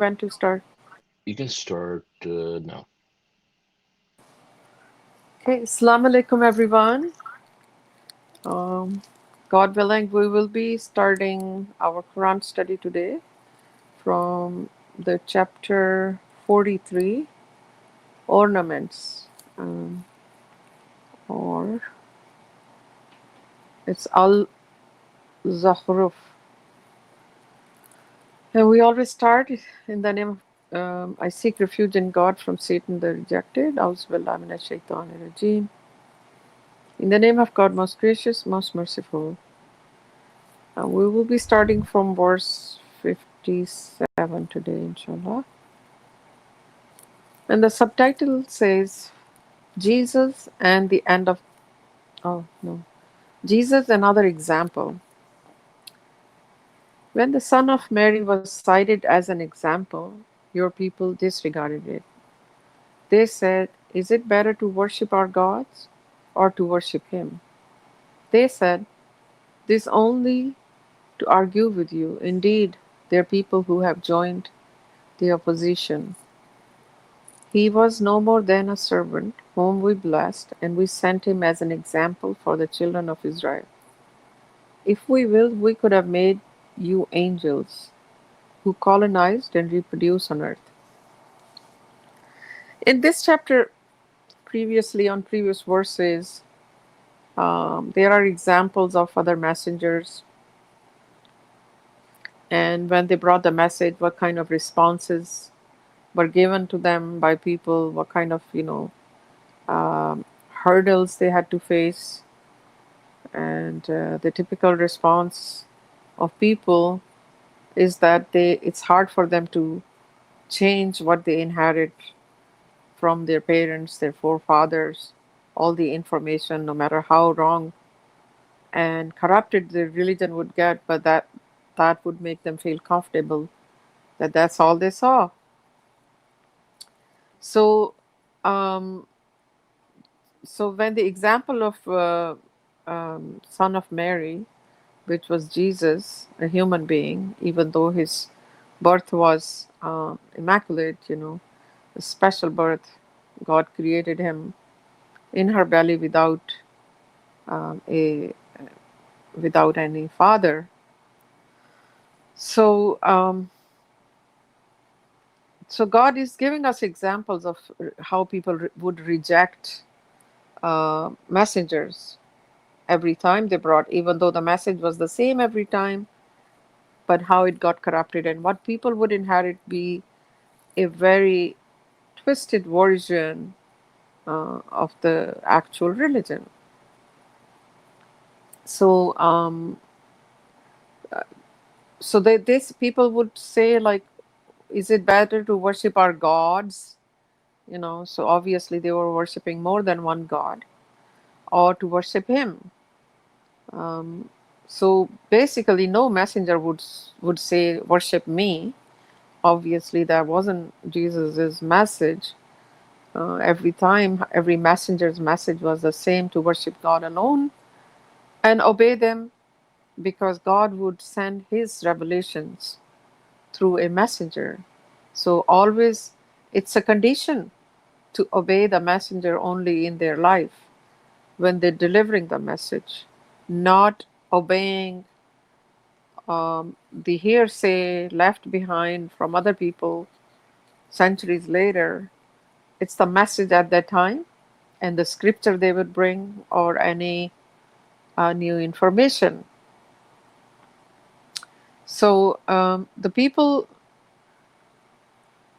when to start? You can start now. Okay, Assalamu Alaikum everyone. Um, God willing, we will be starting our Quran study today from the chapter 43, Ornaments, or it's Al-Zakhruf. And we always start in the name of, I seek refuge in God from Satan the rejected. Auzu billahi minash shaitanir rajim. In the name of God, most gracious, most merciful. We will be starting from verse 57 today, inshallah. And the subtitle says, Jesus and the end of, oh no, Jesus, another example. When the Son of Mary was cited as an example, your people disregarded it. They said, is it better to worship our gods or to worship him? They said, this only to argue with you. Indeed, there are people who have joined the opposition. He was no more than a servant whom we blessed, and we sent him as an example for the children of Israel. If we willed, we could have made you angels who colonized and reproduce on earth. In this chapter, previously on previous verses, there are examples of other messengers, and when they brought the message, what kind of responses were given to them by people, what kind of, um, hurdles they had to face. And the typical response of people is that it's hard for them to change what they inherit from their parents, their forefathers, all the information, no matter how wrong and corrupted their religion would get, but that would make them feel comfortable that that's all they saw. So, um, so when the example of Son of Mary, which was Jesus, a human being, even though his birth was immaculate, a special birth. God created him in her belly a without any father. So, so God is giving us examples of how people would reject messengers every time they brought, even though the message was the same every time, but how it got corrupted and what people would inherit be a very twisted version of the actual religion. So, these people would say, like, is it better to worship our gods? So obviously they were worshiping more than one god, or to worship him. Um, so basically, no messenger would say, worship me. Obviously, that wasn't Jesus's message. Every time, every messenger's message was the same, to worship God alone and obey them, because God would send his revelations through a messenger. So always it's a condition to obey the messenger only in their life when they're delivering the message, not obeying the hearsay left behind from other people centuries later. It's the message at that time and the scripture they would bring, or any new information. So the people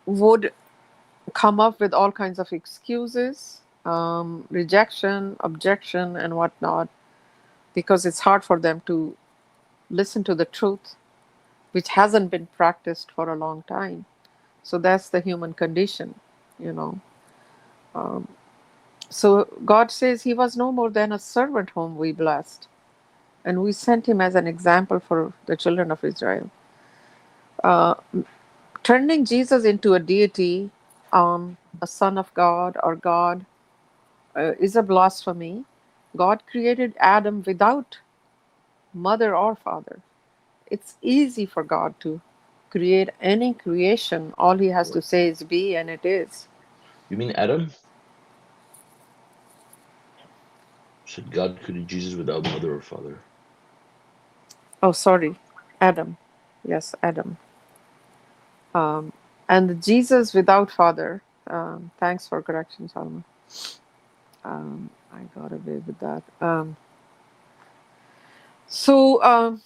would come up with all kinds of excuses, rejection, objection, and whatnot, because it's hard for them to listen to the truth, which hasn't been practiced for a long time. So that's the human condition, you know. Um, so God says he was no more than a servant whom we blessed, and we sent him as an example for the children of Israel. Uh, Turning Jesus into a deity, a son of God or God, is a blasphemy. God created Adam without mother or father. It's easy for God to create any creation. All he has to What? say is be, and it is. You mean Adam? Said God created Jesus without mother or father. Oh, sorry, Adam. Yes, Adam. Um, and Jesus without father. Thanks for correction, Salman. I got away with that. So,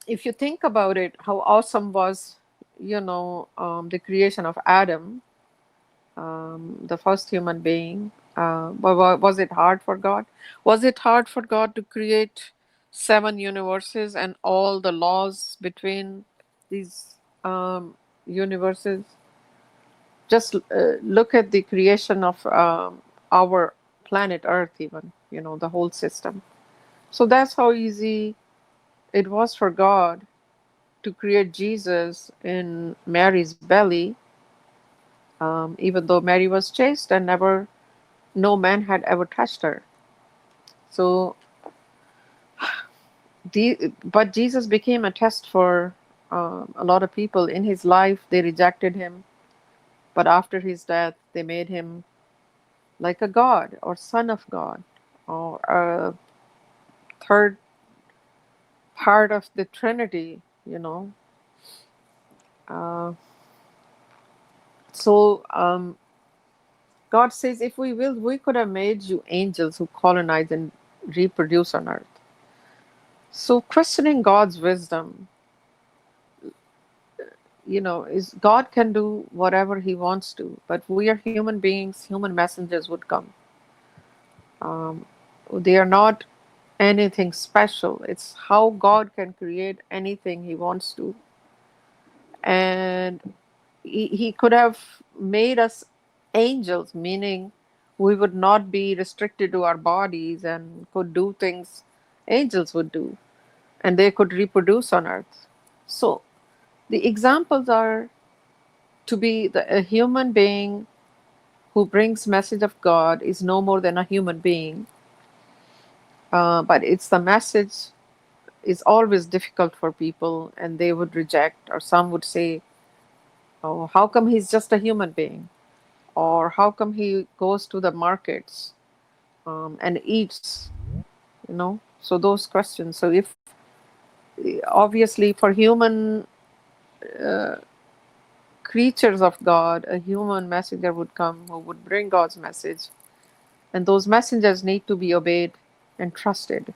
if you think about it, how awesome was, the creation of Adam, the first human being. Was it hard for God? Was it hard for God to create seven universes and all the laws between these universes? Just look at the creation of our planet Earth, even, the whole system. So that's how easy it was for God to create Jesus in Mary's belly, even though Mary was chaste and no man had ever touched her. So, but Jesus became a test for a lot of people in his life. They rejected him, but after his death, they made him like a god or son of God or a third part of the Trinity. Uh, so God says, if we will, we could have made you angels who colonize and reproduce on earth. So questioning God's wisdom, is God can do whatever he wants to, but we are human beings, human messengers would come. Um, they are not anything special. It's how God can create anything he wants to. And he could have made us angels, meaning we would not be restricted to our bodies and could do things angels would do, and they could reproduce on earth. So the examples are to be a human being who brings message of God is no more than a human being, but it's the message is always difficult for people, and they would reject, or some would say, "Oh, how come he's just a human being?" Or how come he goes to the markets and eats? So those questions. So if obviously for human creatures of God, a human messenger would come who would bring God's message, and those messengers need to be obeyed and trusted.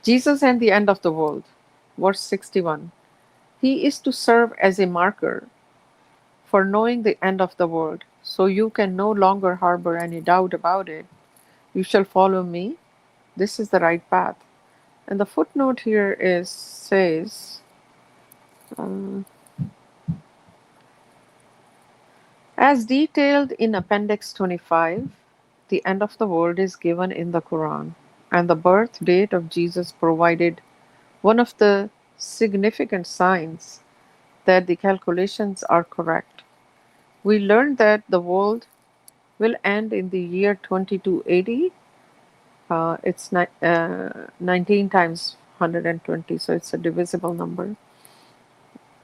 Jesus and the end of the world, verse 61. He is to serve as a marker for knowing the end of the world, so you can no longer harbor any doubt about it. You shall follow me. This is the right path. And the footnote here is says, uh, as detailed in Appendix 25, the end of the world is given in the Quran, and the birth date of Jesus provided one of the significant signs that the calculations are correct. We learned that the world will end in the year 2280. It's 19 times 120, so it's a divisible number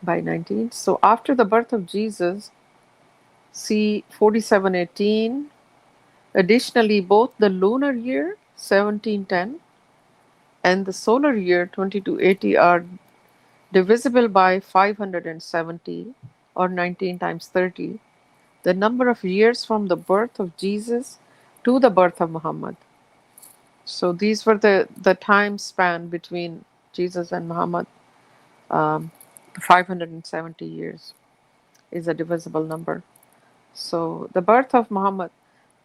by 19. So after the birth of Jesus, see 4718. Additionally, both the lunar year 1710 and the solar year 2280 are divisible by 570, or 19 times 30, the number of years from the birth of Jesus to the birth of Muhammad. So these were the time span between Jesus and Muhammad. Um, 570 years is a divisible number. So the birth of Muhammad,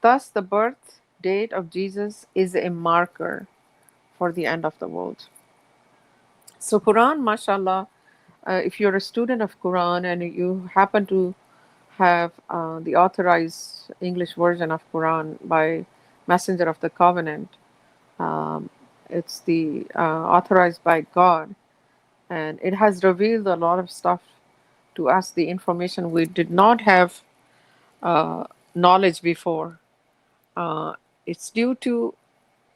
thus the birth date of Jesus is a marker for the end of the world. So Quran, Masha Allah, if you're a student of Quran and you happen to have the authorized English version of Quran by Messenger of the Covenant, um, it's the authorized by God, and it has revealed a lot of stuff to us, the information we did not have uh, knowledge before. It's due to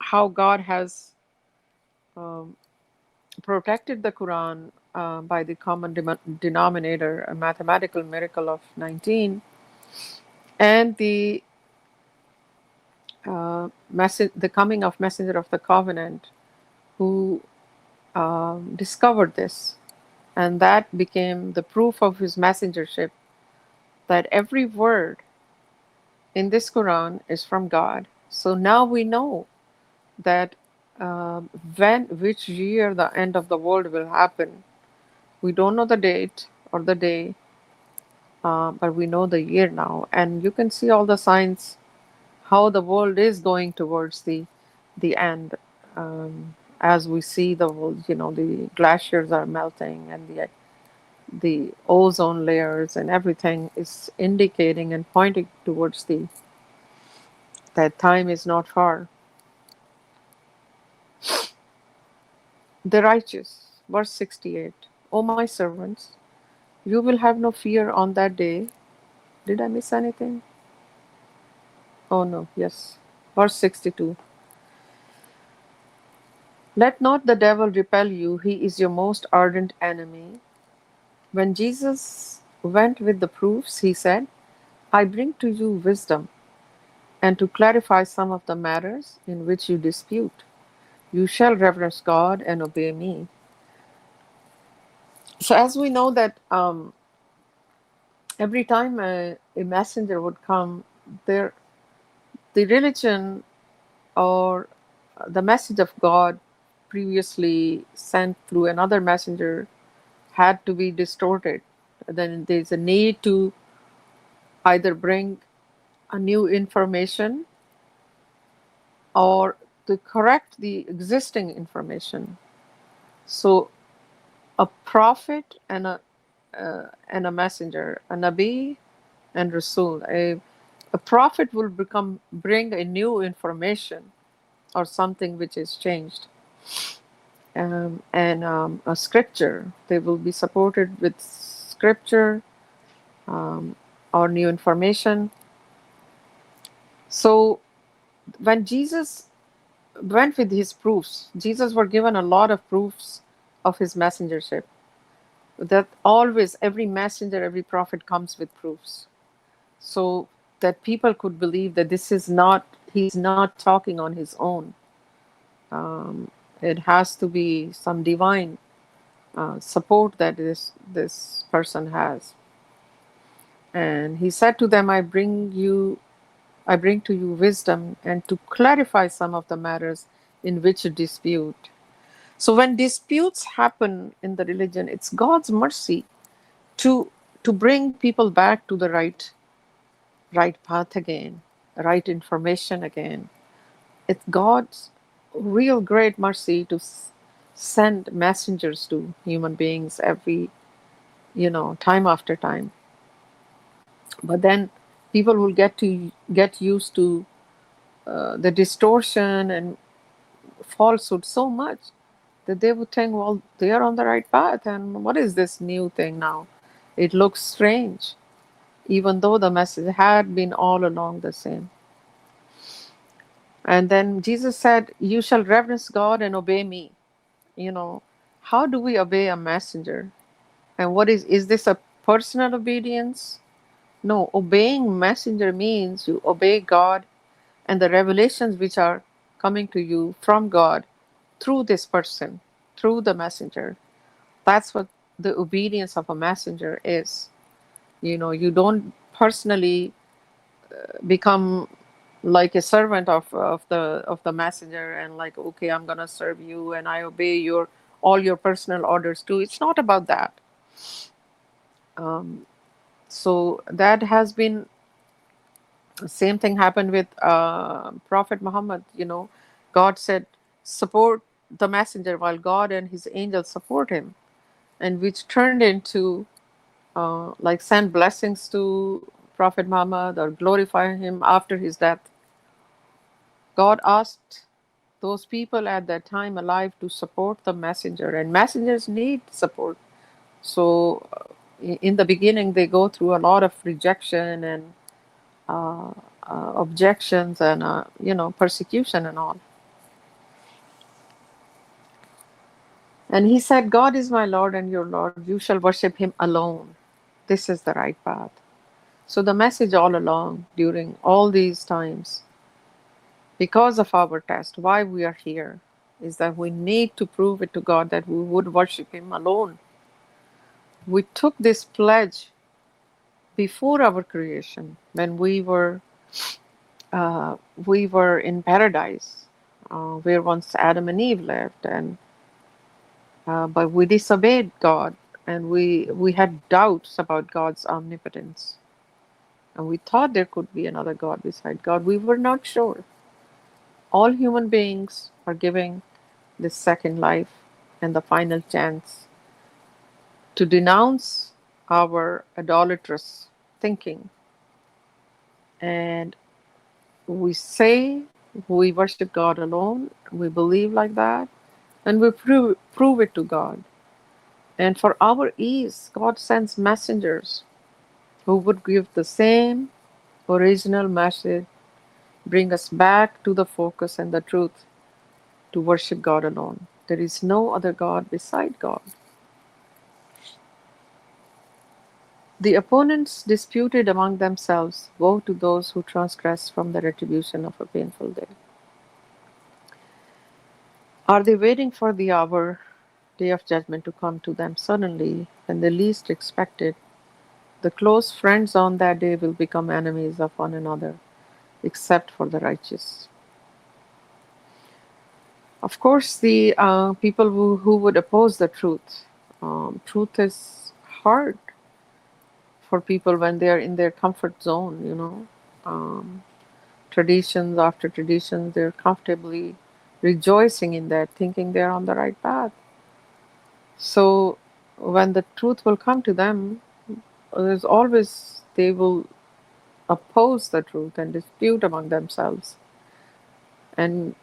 how God has um, protected the Quran by the common denominator, a mathematical miracle of 19, and the coming of Messenger of the Covenant, who discovered this, and that became the proof of his messengership. That every word in this Quran is from God. So now we know that which year the end of the world will happen. We don't know the date or the day, but we know the year now, and you can see all the signs how the world is going towards the end. As we see the world, the glaciers are melting, and the ozone layers and everything is indicating and pointing towards the that time is not far. The righteous, verse 68. O my servants, you will have no fear on that day. Did I miss anything? Oh no, yes. Verse 62. Let not the devil repel you, he is your most ardent enemy. When Jesus went with the proofs, he said, I bring to you wisdom, and to clarify some of the matters in which you dispute. You shall reverence God and obey me. So, as we know that every time a messenger would come, there the religion or the message of God previously sent through another messenger had to be distorted. Then there's a need to either bring a new information or to correct the existing information. So a prophet and a messenger, a nabi and rasul. A prophet will bring a new information or something which is changed, and a scripture. They will be supported with scripture um, or new information. So when Jesus went with his proofs, Jesus were given a lot of proofs of his messengership. That always, every messenger, every prophet comes with proofs. So that people could believe that he's not talking on his own. Um, it has to be some divine support that this person has. And he said to them, I bring to you wisdom and to clarify some of the matters in which you dispute. So when disputes happen in the religion, it's God's mercy to bring people back to the right path again, right information again. It's God's real great mercy to send messengers to human beings every, time after time. But then people will get used to the distortion and falsehood so much that they would think, well, they are on the right path, and what is this new thing now? It looks strange, even though the message had been all along the same. And then Jesus said, you shall reverence God and obey me. You know, how do we obey a messenger? And is this a personal obedience? No, obeying messenger means you obey God and the revelations which are coming to you from God through this person, through the messenger. That's what the obedience of a messenger is. You don't personally become like a servant of the messenger, and like, okay, I'm gonna serve you and I obey your all your personal orders too. It's not about that. um, so that has been same thing happened with Prophet Muhammad. God said, support the messenger while God and his angels support him, and which turned into like send blessings to Prophet Muhammad or glorify him after his death. God asked those people at that time alive to support the messenger, and messengers need support. So, in the beginning, they go through a lot of rejection and uh, objections and persecution and all. And he said, God is my Lord and your Lord. You shall worship him alone. This is the right path. So the message all along, during all these times, because of our test, why we are here, is that we need to prove it to God that we would worship him alone. We took this pledge before our creation when we were in paradise, where once Adam and Eve lived, and but we disobeyed God, and we had doubts about God's omnipotence, and we thought there could be another God beside God. We were not sure. All human beings are giving this second life and the final chance to denounce our idolatrous thinking, and we say we worship God alone. We believe like that, and we prove it to God. And for our ease, God sends messengers who would give the same original message, bring us back to the focus and the truth to worship God alone. There is no other God beside God. The opponents disputed among themselves, woe to those who transgress from the retribution of a painful day. Are they waiting for the hour, day of judgment, to come to them suddenly when they least expect it? The close friends on that day will become enemies of one another, except for the righteous. Of course, the people who would oppose the truth. Truth is hard for people when they are in their comfort zone, you know. Um, Traditions after traditions, they're comfortably rejoicing in that, thinking they're on the right path. So when the truth will come to them, there's always, they will oppose the truth and dispute among themselves. And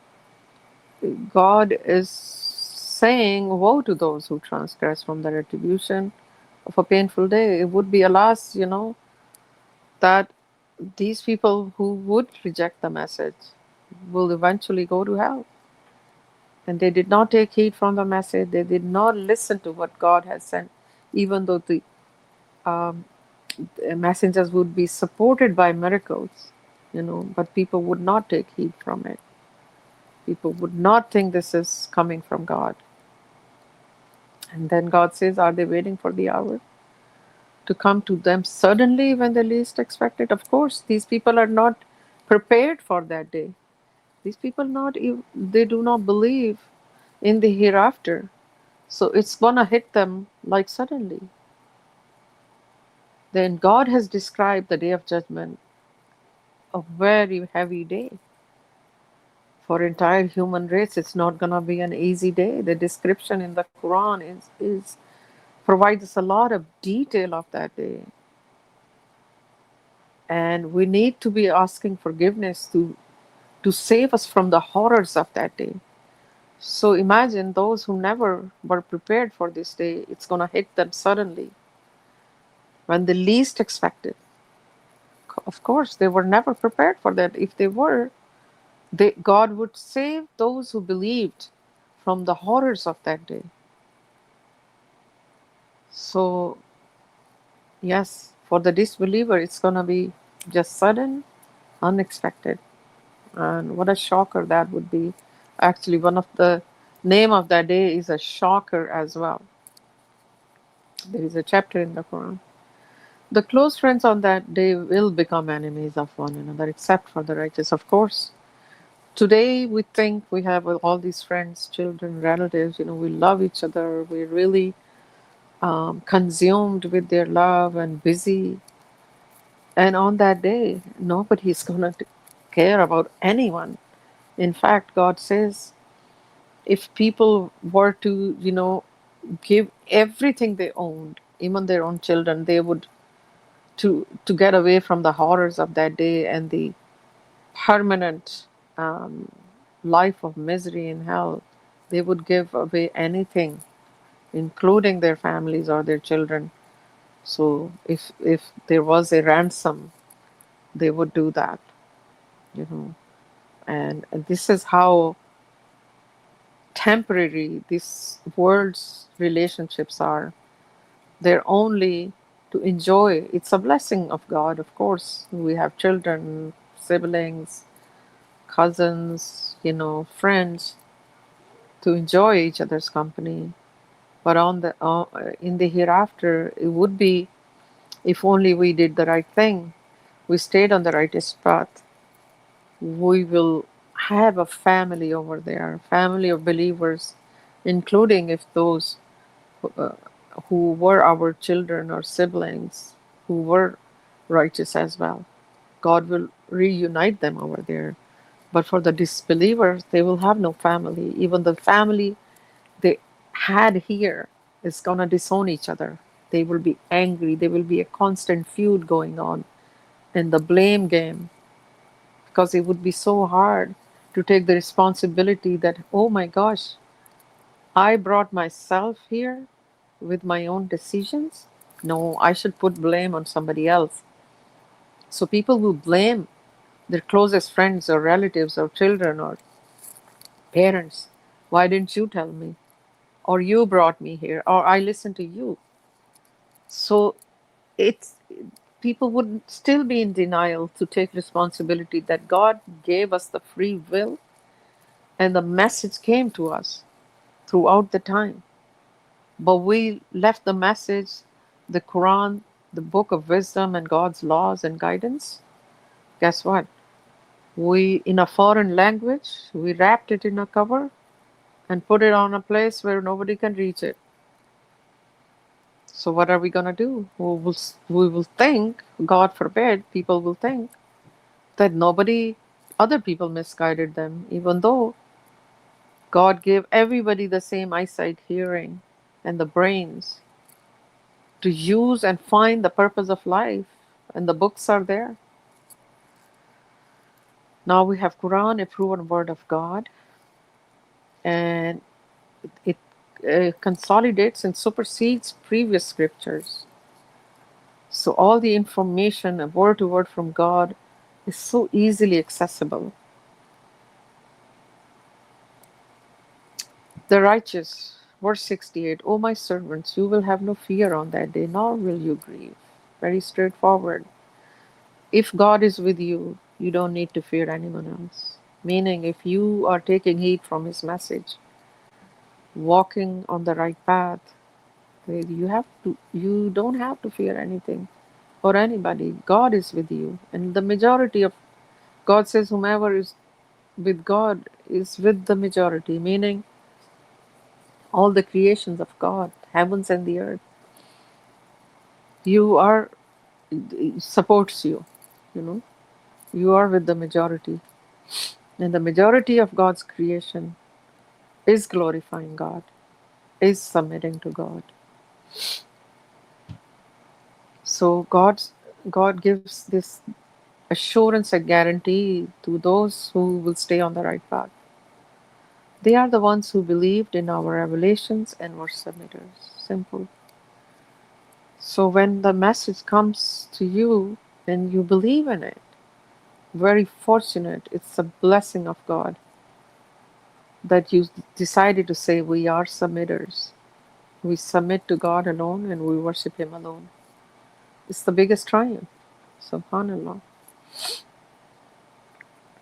God is saying, woe to those who transgress from the retribution of a painful day. It would be, alas, that these people who would reject the message will eventually go to hell. And they did not take heed from the message. They did not listen to what God has sent, even though um, the messengers would be supported by miracles, but people would not take heed from it. People would not think this is coming from God. And then God says, are they waiting for the hour to come to them suddenly when they least expect it? Of course, these people are not prepared for that day. These people they do not believe in the hereafter. So it's gonna hit them like suddenly. Then God has described the day of judgment a very heavy day. For entire human race, it's not gonna be an easy day. The description in the Quran is provides us a lot of detail of that day. And we need to be asking forgiveness to save us from the horrors of that day. So imagine those who never were prepared for this day, it's going to hit them suddenly when they least expected. Of course, they were never prepared for that. If they were, God would save those who believed from the horrors of that day. So, yes, for the disbeliever, it's going to be just sudden, unexpected. And what a shocker that would be. Actually, one of the name of that day is a shocker as well. There is a chapter in the Quran. The close friends on that day will become enemies of one another, except for the righteous, of course. Today, we think we have all these friends, children, relatives, we love each other, we're really consumed with their love and busy. And on that day, nobody is going to care about anyone. In fact, God says, if people were to, give everything they owned, even their own children, they would to get away from the horrors of that day and the permanent um, life of misery in hell, they would give away anything, including their families or their children. So if there was a ransom, they would do that. And this is how temporary these world's relationships are. They're only to enjoy. It's a blessing of God, of course. We have children, siblings, cousins, friends, to enjoy each other's company. But in the hereafter, it would be, if only we did the right thing, we stayed on the rightest path, we will have a family over there, family of believers, including if those uh, who were our children or siblings who were righteous as well. God will reunite them over there. But for the disbelievers, they will have no family. Even the family they had here is going to disown each other. They will be angry. There will be a constant feud going on in the blame game, because it would be so hard to take the responsibility that, oh my gosh, I brought myself here with my own decisions. No, I should put blame on somebody else. So people will blame their closest friends or relatives or children or parents. Why didn't you tell me? Or you brought me here, or I listened to you. So it's people would still be in denial to take responsibility that God gave us the free will and the message came to us throughout the time. But we left the message, the Quran, the book of wisdom and God's laws and guidance. Guess what? We, in a foreign language, we wrapped it in a cover and put it on a place where nobody can reach it. So what are we going to do? We will think, God forbid, people will think that other people misguided them, even though God gave everybody the same eyesight, hearing, and the brains to use and find the purpose of life. And the books are there. Now we have Quran, a proven word of God, and it consolidates and supersedes previous scriptures. So all the information, word to word from God, is so easily accessible. The righteous, verse 68, O my servants, you will have no fear on that day, nor will you grieve. Very straightforward. If God is with you, you don't need to fear anyone else. Meaning, if you are taking heed from His message, walking on the right path, you don't have to fear anything or anybody. God is with you, and the majority of God says, whomever is with God is with the majority, meaning all the creations of God, heavens and the earth. You are supports you, you know. You are with the majority, and the majority of God's creation is glorifying God, is submitting to God. So God gives this assurance and guarantee to those who will stay on the right path. They are the ones who believed in our revelations and were submitters. Simple. So when the message comes to you and you believe in it, very fortunate, it's a blessing of God that you decided to say, we are submitters. We submit to God alone and we worship Him alone. It's the biggest triumph. Subhanallah.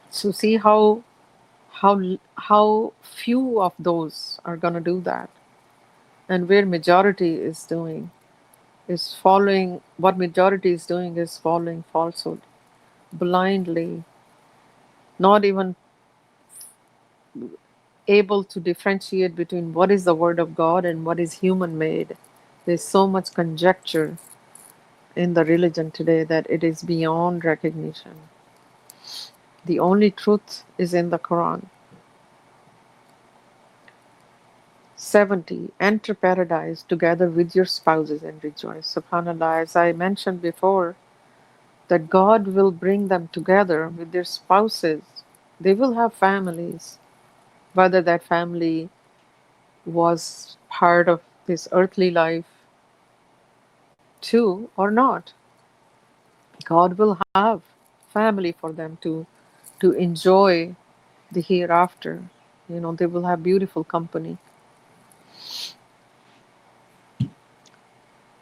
So see how few of those are gonna do that, and where majority is doing is following what majority is doing is following falsehood blindly, not even able to differentiate between what is the word of God and what is human made. There's so much conjecture in the religion today that it is beyond recognition. The only truth is in the Quran. 70. Enter paradise together with your spouses and rejoice. SubhanAllah, as I mentioned before, that God will bring them together with their spouses. They will have families, whether that family was part of this earthly life too or not. God will have family for them to enjoy the hereafter. They will have beautiful company.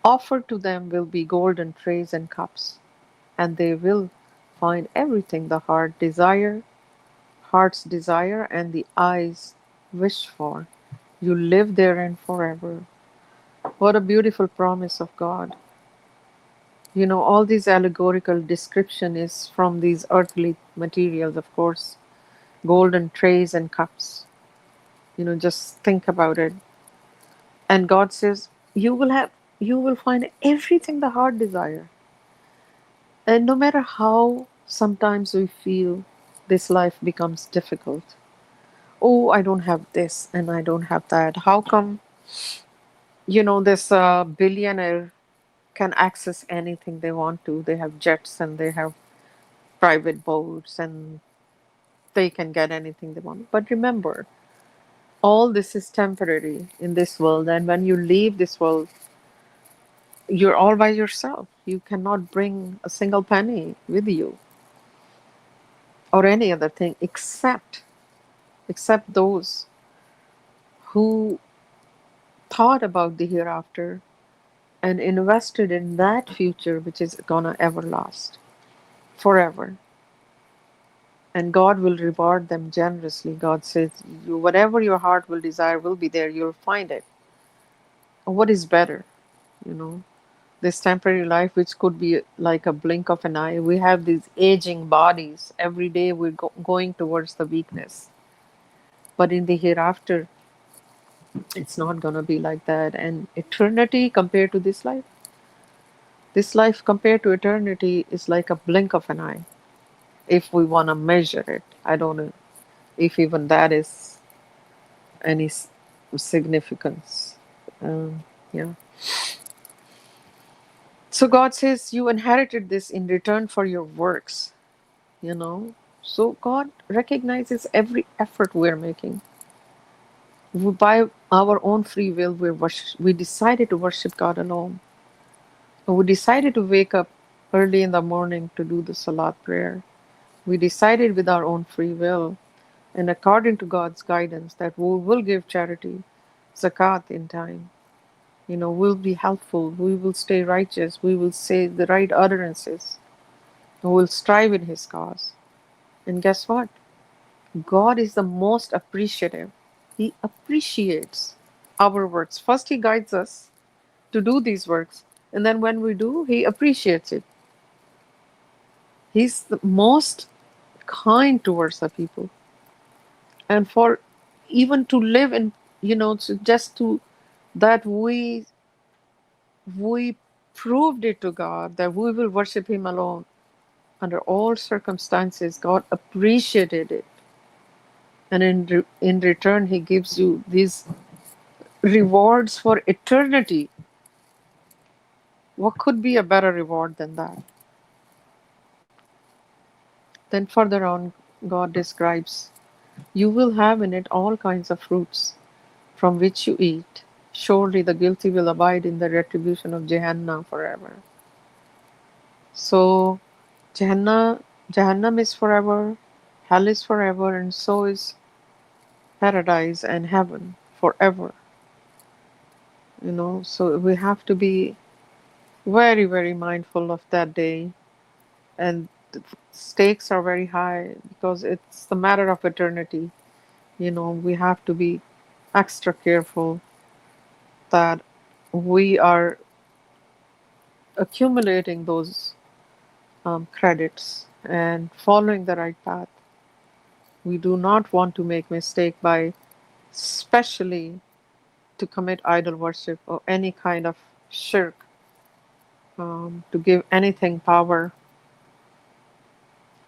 Offered to them will be golden trays and cups, and they will find everything the heart's desire and the eyes wish for. You live therein forever. What a beautiful promise of God. All these allegorical description is from these earthly materials, of course, golden trays and cups. Just think about it. And God says, you will find everything the heart desire. And no matter how sometimes we feel this life becomes difficult. Oh, I don't have this and I don't have that. How come, this billionaire can access anything they want to? They have jets and they have private boats and they can get anything they want. But remember, all this is temporary in this world. And when you leave this world, you're all by yourself. You cannot bring a single penny with you or any other thing except those who thought about the hereafter and invested in that future which is gonna ever last forever. And God will reward them generously. God says, whatever your heart will desire will be there. You'll find it. What is better, you know? This temporary life, which could be like a blink of an eye. We have these aging bodies. Every day we're going towards the weakness. But in the hereafter, it's not going to be like that. And eternity compared to this life compared to eternity is like a blink of an eye. If we want to measure it, I don't know if even that is any significance. Yeah. So God says, you inherited this in return for your works, you know. So God recognizes every effort we're making. By our own free will, we decided to worship God alone. We decided to wake up early in the morning to do the Salat prayer. We decided with our own free will and according to God's guidance that we will give charity, zakat in time. We'll be helpful. We will stay righteous. We will say the right utterances. We will strive in His cause. And guess what? God is the most appreciative. He appreciates our works. First, He guides us to do these works. And then when we do, He appreciates it. He's the most kind towards the people. And for even to live in, just to that we proved it to God that we will worship Him alone under all circumstances. God appreciated it. And in return, He gives you these rewards for eternity. What could be a better reward than that? Then further on, God describes, you will have in it all kinds of fruits from which you eat. Surely the guilty will abide in the retribution of Jahannam forever. So, Jahannam is forever, hell is forever, and so is paradise and heaven forever. So we have to be very, very mindful of that day. And the stakes are very high because it's the matter of eternity. We have to be extra careful that we are accumulating those credits and following the right path. We do not want to make mistake by especially to commit idol worship or any kind of shirk, to give anything power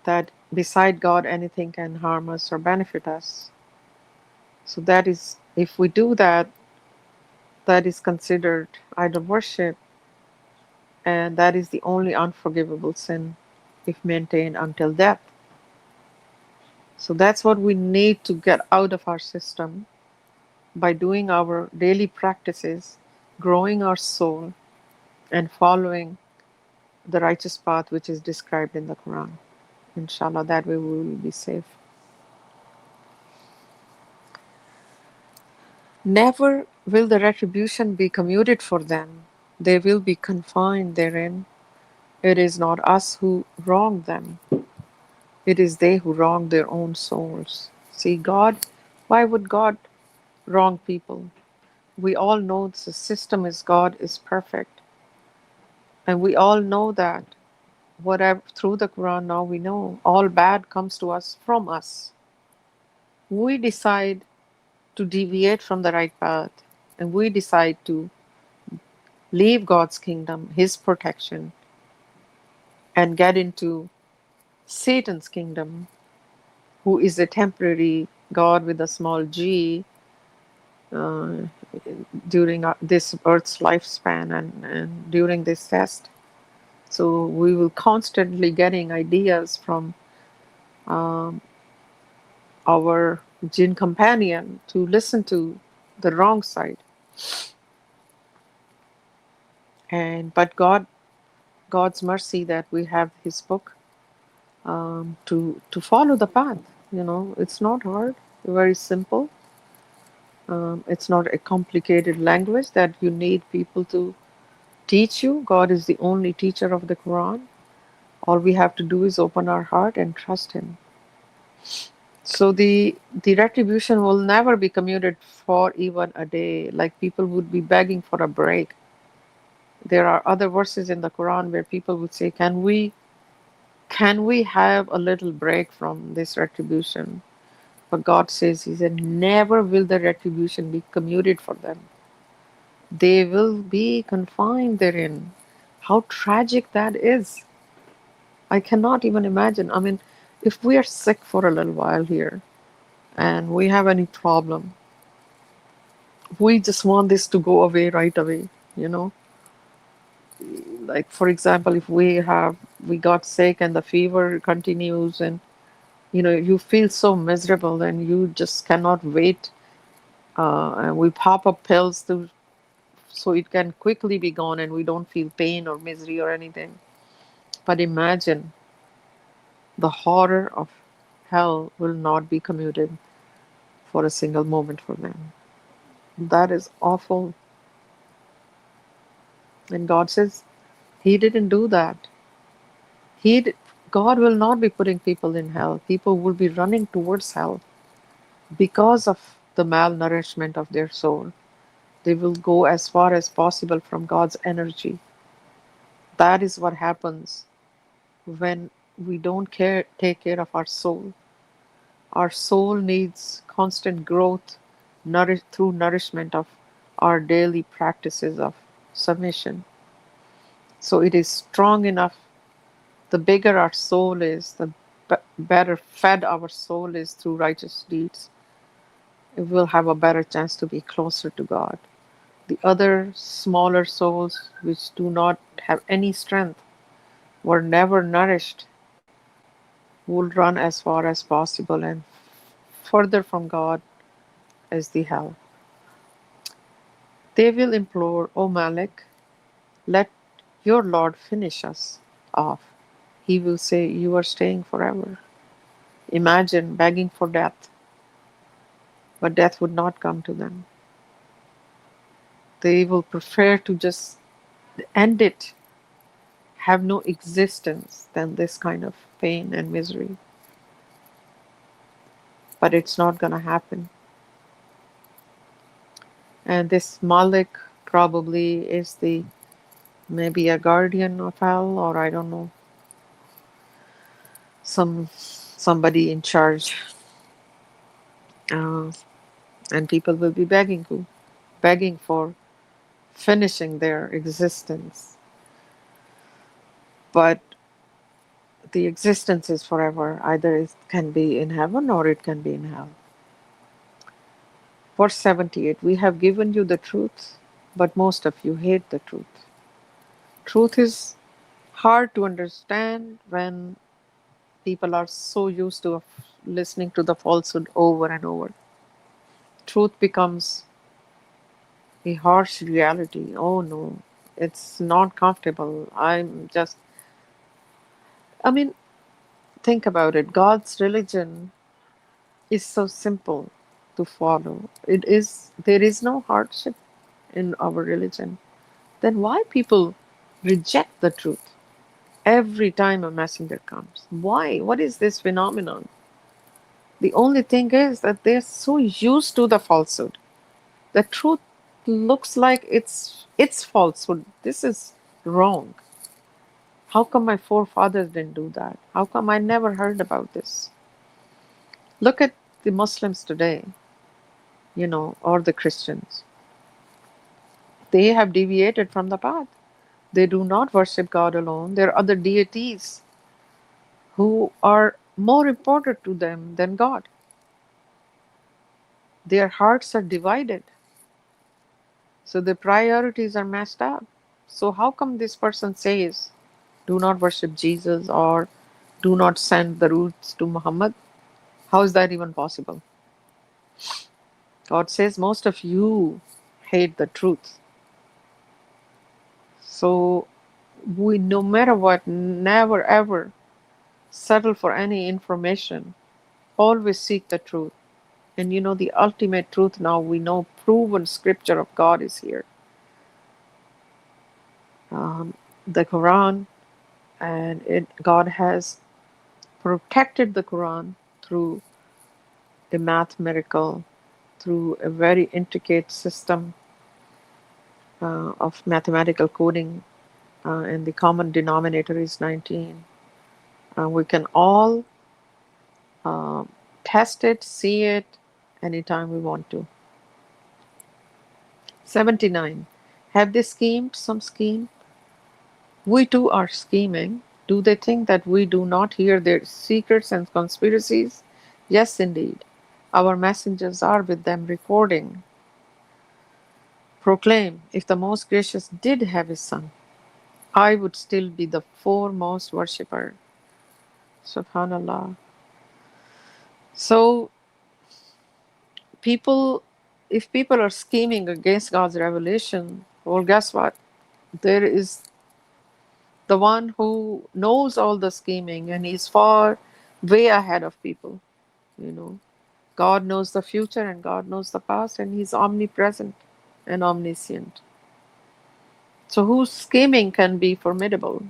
that beside God anything can harm us or benefit us. So that is, if we do that, that is considered idol worship, and that is the only unforgivable sin if maintained until death. So that's what we need to get out of our system by doing our daily practices, growing our soul, and following the righteous path which is described in the Quran. Inshallah, that way we will be safe. Never will the retribution be commuted for them. They will be confined therein. It is not us who wrong them. It is they who wrong their own souls. See, God, why would God wrong people? We all know the system is God is perfect. And we all know that whatever through the Quran now we know all bad comes to us from us. We decide to deviate from the right path and we decide to leave God's kingdom, His protection, and get into Satan's kingdom, who is a temporary God with a small g uh, during this earth's lifespan and during this test. So we will constantly getting ideas from um, our jinn companion to listen to the wrong side. And but God's mercy that we have His book to follow the path. You know, it's not hard, very simple. It's not a complicated language that you need people to teach you. God is the only teacher of the Quran. All we have to do is open our heart and trust Him. So the retribution will never be commuted for even a day. Like people would be begging for a break. There are other verses in the Quran where people would say, "Can we have a little break from this retribution?" But God says, He said, "Never will the retribution be commuted for them. They will be confined therein." How tragic that is! I cannot even imagine. I mean, if we are sick for a little while here and we have any problem, we just want this to go away right away, you know? Like, for example, if we got sick and the fever continues and, you feel so miserable and you just cannot wait. And we pop up pills so it can quickly be gone and we don't feel pain or misery or anything. But imagine the horror of hell will not be commuted for a single moment for them. That is awful. And God says He didn't do that. He, d- God will not be putting people in hell. People will be running towards hell because of the malnourishment of their soul. They will go as far as possible from God's energy. That is what happens when we don't take care of our soul. Our soul needs constant growth through nourishment of our daily practices of submission. So it is strong enough. The bigger our soul is, the better fed our soul is through righteous deeds. It will have a better chance to be closer to God. The other smaller souls, which do not have any strength, were never nourished, will run as far as possible and further from God as the hell. They will implore, O Malik, let your Lord finish us off. He will say, You are staying forever. Imagine begging for death, but death would not come to them. They will prefer to just end it, have no existence than this kind of pain and misery. But it's not going to happen. And this Malik probably is the maybe a guardian of hell, or I don't know, somebody in charge. Uh, and people will be begging for finishing their existence. But the existence is forever. Either it can be in heaven or it can be in hell. Verse 78, we have given you the truth, but most of you hate the truth. Truth is hard to understand when people are so used to listening to the falsehood over and over. Truth becomes a harsh reality. Oh no, it's not comfortable. I mean, think about it. God's religion is so simple. to follow. There is no hardship in our religion. Then why people reject the truth every time a messenger comes? Why? What is this phenomenon? The only thing is that they're so used to the falsehood. The truth looks like it's falsehood. This is wrong. How come my forefathers didn't do that? How come I never heard about this? Look at the Muslims today, or the Christians. They have deviated from the path. They do not worship God alone. There are other deities who are more important to them than God. Their hearts are divided. So the priorities are messed up. So how come this person says, do not worship Jesus or do not send the roots to Muhammad? How is that even possible? God says most of you hate the truth. So we, no matter what, never ever settle for any information. Always seek the truth. And the ultimate truth now, we know proven scripture of God is here. The Quran, and God has protected the Quran through a mathematical, through a very intricate system of mathematical coding, and the common denominator is 19. We can all uh, test it, see it anytime we want to. 79. Have they schemed some scheme? We too are scheming. Do they think that we do not hear their secrets and conspiracies? Yes, indeed. Our messengers are with them recording. Proclaim, if the Most Gracious did have a son, I would still be the foremost worshipper. Subhanallah. So, people, if people are scheming against God's revelation, well, guess what? There is the one who knows all the scheming, and he's far way ahead of people. you know God knows the future and God knows the past, and he's omnipresent and omniscient. So whose scheming can be formidable?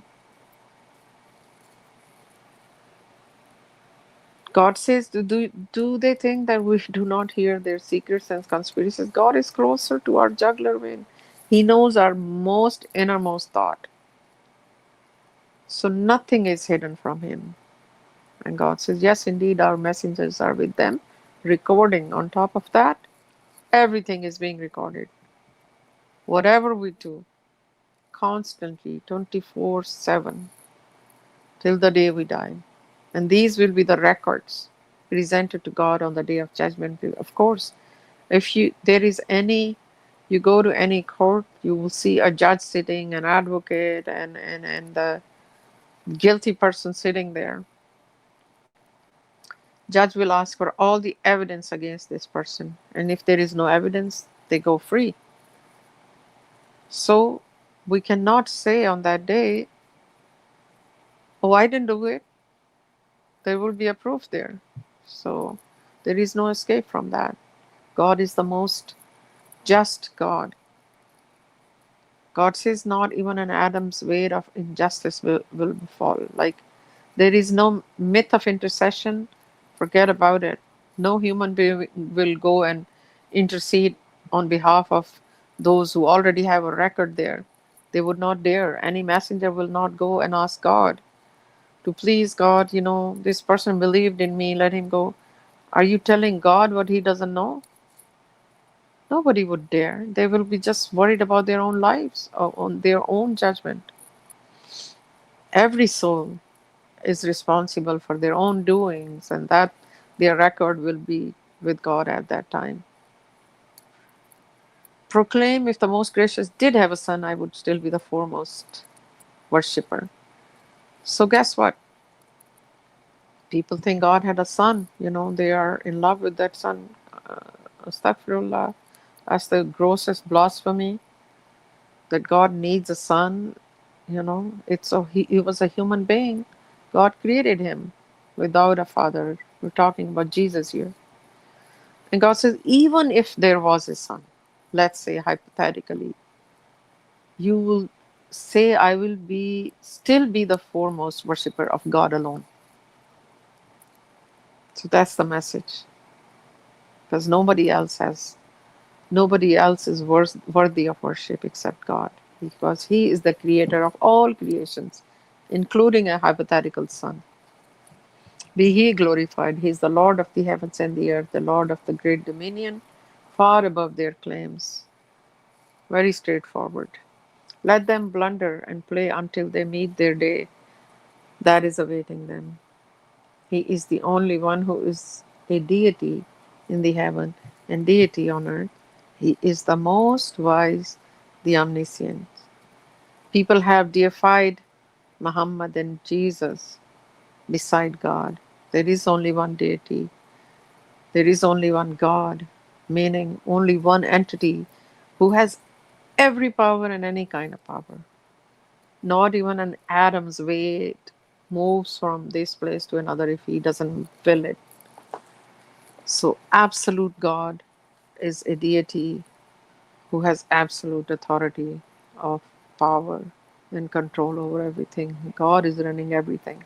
God says, do they think that we do not hear their secrets and conspiracies? God is closer to our jugular vein. He knows our most innermost thought. So nothing is hidden from him. And God says, yes, indeed, our messengers are with them, recording. On top of that, everything is being recorded. Whatever we do, constantly, 24/7, till the day we die. And these will be the records presented to God on the day of judgment. Of course, if you go to any court, you will see a judge sitting, an advocate, and the guilty person sitting there. Judge will ask for all the evidence against this person, and if there is no evidence, they go free. So we cannot say on that day, oh, I didn't do it. There will be a proof there. So there is no escape from that. God is the most just God. God says not even an atom's weight of injustice will befall. Like, there is no myth of intercession. Forget about it. No human being will go and intercede on behalf of those who already have a record there. They would not dare. Any messenger will not go and ask God to, please, God, this person believed in me, let him go. Are you telling God what he doesn't know? Nobody would dare. They will be just worried about their own lives, or on their own judgment. Every soul is responsible for their own doings, and that their record will be with God at that time. Proclaim, if the Most Gracious did have a son, I would still be the foremost worshipper. So guess what? People think God had a son. They are in love with that son. Astaghfirullah. That's the grossest blasphemy, that God needs a son. He was a human being. God created him without a father. We're talking about Jesus here. And God says, even if there was a son, let's say hypothetically, you will say, I will be still be the foremost worshiper of God alone. So that's the message. Because nobody else is worthy of worship except God. Because He is the creator of all creations, including a hypothetical son. Be He glorified. He is the Lord of the heavens and the earth, the Lord of the great dominion, far above their claims. Very straightforward. Let them blunder and play until they meet their day that is awaiting them. He is the only one who is a deity in the heaven and deity on earth. He is the most wise, the omniscient. People have deified Muhammad and Jesus beside God. There is only one deity. There is only one God, meaning only one entity who has every power and any kind of power. Not even an atom's weight moves from this place to another if he doesn't will it. So, absolute God is a deity who has absolute authority of power and control over everything. God is running everything.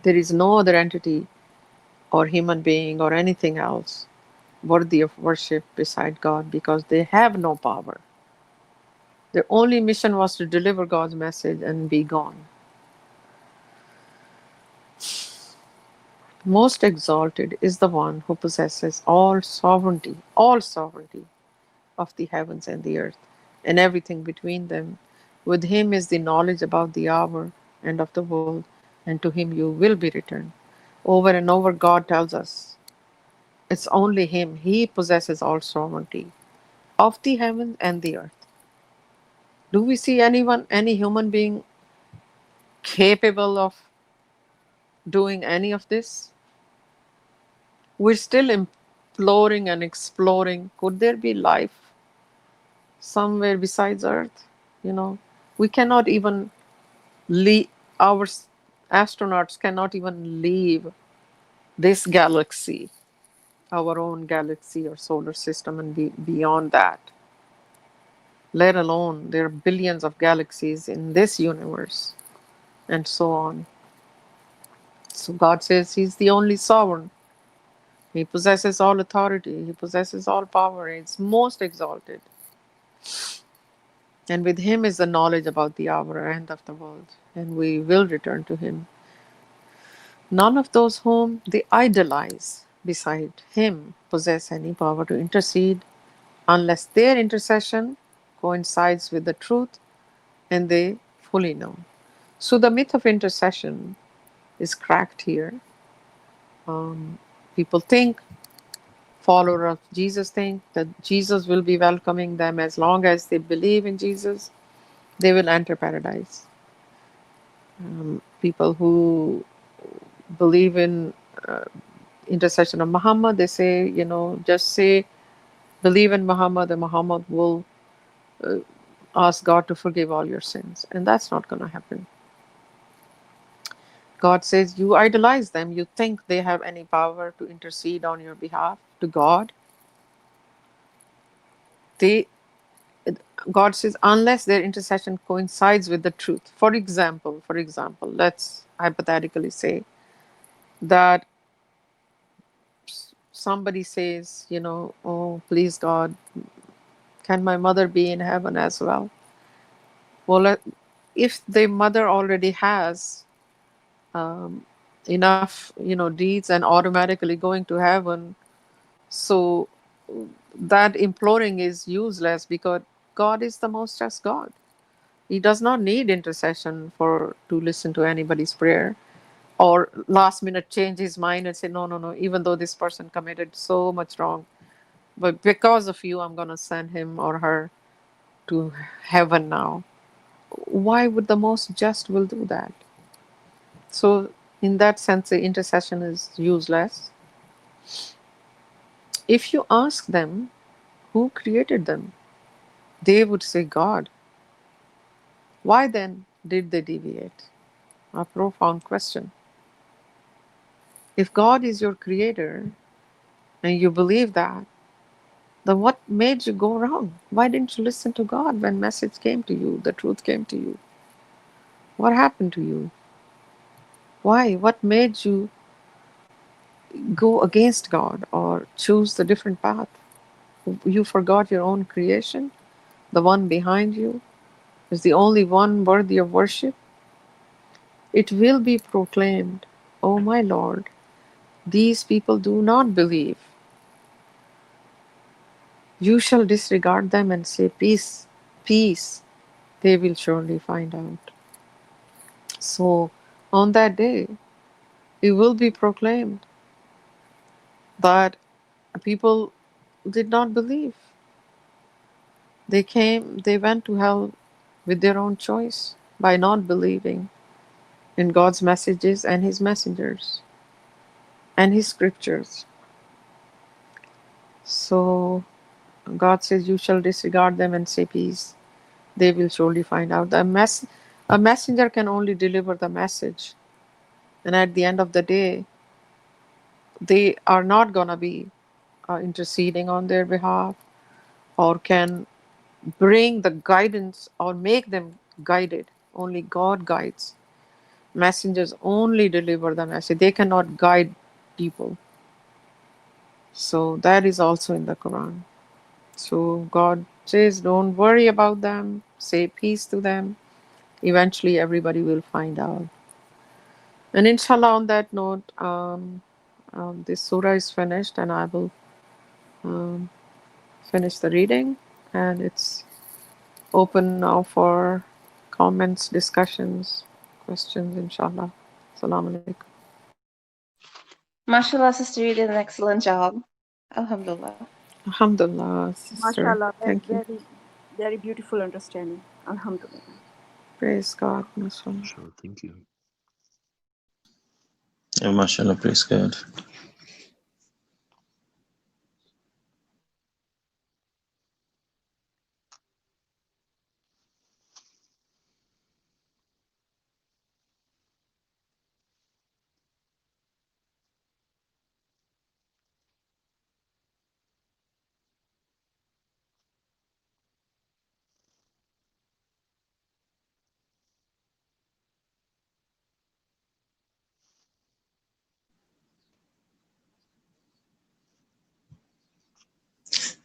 There is no other entity or human being or anything else worthy of worship beside God because they have no power. Their only mission was to deliver God's message and be gone. Most exalted is the one who possesses all sovereignty of the heavens and the earth, and everything between them. With him is the knowledge about the hour and of the world, and to him you will be returned. Over and over, God tells us it's only him. He possesses all sovereignty of the heavens and the earth. Do we see anyone, any human being capable of doing any of this? We're still imploring and exploring. Could there be life somewhere besides Earth? You know, we cannot even leave, our astronauts cannot even leave this galaxy, our own galaxy or solar system, and be beyond that. Let alone there are billions of galaxies in this universe, and so on. So God says He's the only sovereign. He possesses all authority, He possesses all power, He's most exalted. And with Him is the knowledge about the hour and of the world, and we will return to Him. None of those whom they idolize beside Him possess any power to intercede unless their intercession coincides with the truth and they fully know. So the myth of intercession is cracked here. Um, People think, followers of Jesus think that Jesus will be welcoming them as long as they believe in Jesus, they will enter paradise. People who believe in intercession of Muhammad, they say, just say, believe in Muhammad, and Muhammad will ask God to forgive all your sins. And that's not going to happen. God says, you idolize them. You think they have any power to intercede on your behalf to God. They, God says, unless their intercession coincides with the truth. For example, let's hypothetically say that somebody says, oh, please God, can my mother be in heaven as well? Well, if the mother already has um, enough, deeds and automatically going to heaven, so that imploring is useless because God is the most just God. He does not need intercession for to listen to anybody's prayer or last minute change his mind and say, no, no, no, even though this person committed so much wrong, but because of you, I'm going to send him or her to heaven now. Why would the most just will do that? So, in that sense, the intercession is useless. If you ask them who created them, they would say God. Why then did they deviate? A profound question. If God is your creator and you believe that, then what made you go wrong? Why didn't you listen to God when message came to you, the truth came to you? What happened to you? Why? What made you go against God or choose the different path? You forgot your own creation, the one behind you is the only one worthy of worship. It will be proclaimed, O my Lord, these people do not believe. You shall disregard them and say, Peace, peace. They will surely find out. So, on that day, it will be proclaimed that people did not believe. They went to hell with their own choice by not believing in God's messages and His messengers and His scriptures. So, God says, You shall disregard them and say, Peace. They will surely find out. A messenger can only deliver the message. And at the end of the day, they are not going to be interceding on their behalf or can bring the guidance or make them guided. Only God guides. Messengers only deliver the message. They cannot guide people. So that is also in the Quran. So God says, don't worry about them. Say peace to them. Eventually, everybody will find out. And inshallah, on that note, this surah is finished, and I will um, finish the reading. And it's open now for comments, discussions, questions, inshallah. Salaamun Alaykum. Masha Allah, sister, you did an excellent job. Alhamdulillah. Alhamdulillah, sister. MashaAllah, very, Thank you. very, very beautiful understanding. Alhamdulillah. Praise God. Mashallah. Sure, thank you. Yeah, mashallah, praise God.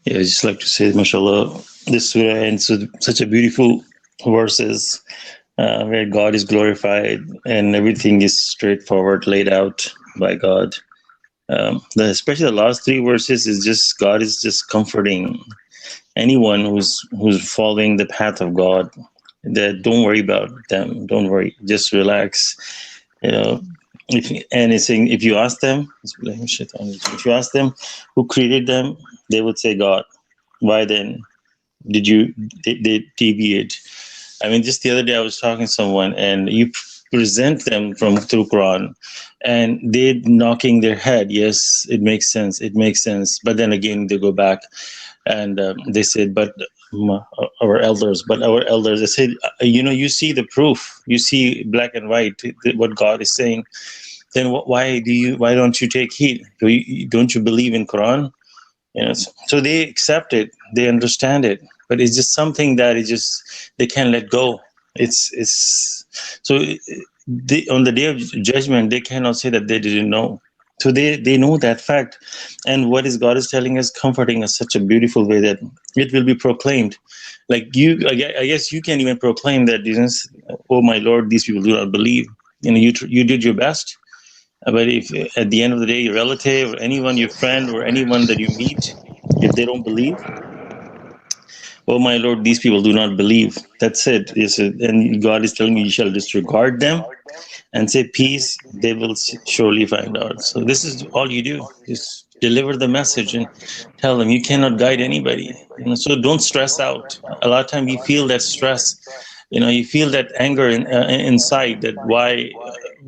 Yeah, I just like to say, mashallah, this surah ends with such a beautiful verses where God is glorified and everything is straightforward, laid out by God. Especially the last three verses is just God is just comforting anyone who's following the path of God. That don't worry about them. Don't worry. Just relax. You know, and it's saying if you ask them, who created them, they would say God. Why then did they deviate? I mean, just the other day I was talking to someone, and you present them through Quran, and they knocking their head. Yes, it makes sense. It makes sense. But then again, they go back, and they said, "But our elders." But our elders, they said, you see the proof. You see black and white what God is saying. Then why don't you take heed? Don't you believe in Quran? So they accept it, they understand it, but it's just something that is just they can't let go. It's so on the day of judgment they cannot say that they didn't know. So they know that fact, and what is God is telling us, comforting us such a beautiful way that it will be proclaimed. Like I guess you can't even proclaim that, oh my Lord, these people do not believe. You did your best. But if at the end of the day, your relative or anyone, your friend or anyone that you meet, if they don't believe, oh my Lord, these people do not believe. That's it. And God is telling you shall disregard them and say peace, they will surely find out. So this is all you do. Just deliver the message and tell them you cannot guide anybody. So don't stress out. A lot of time we feel that stress. You feel that anger inside, that why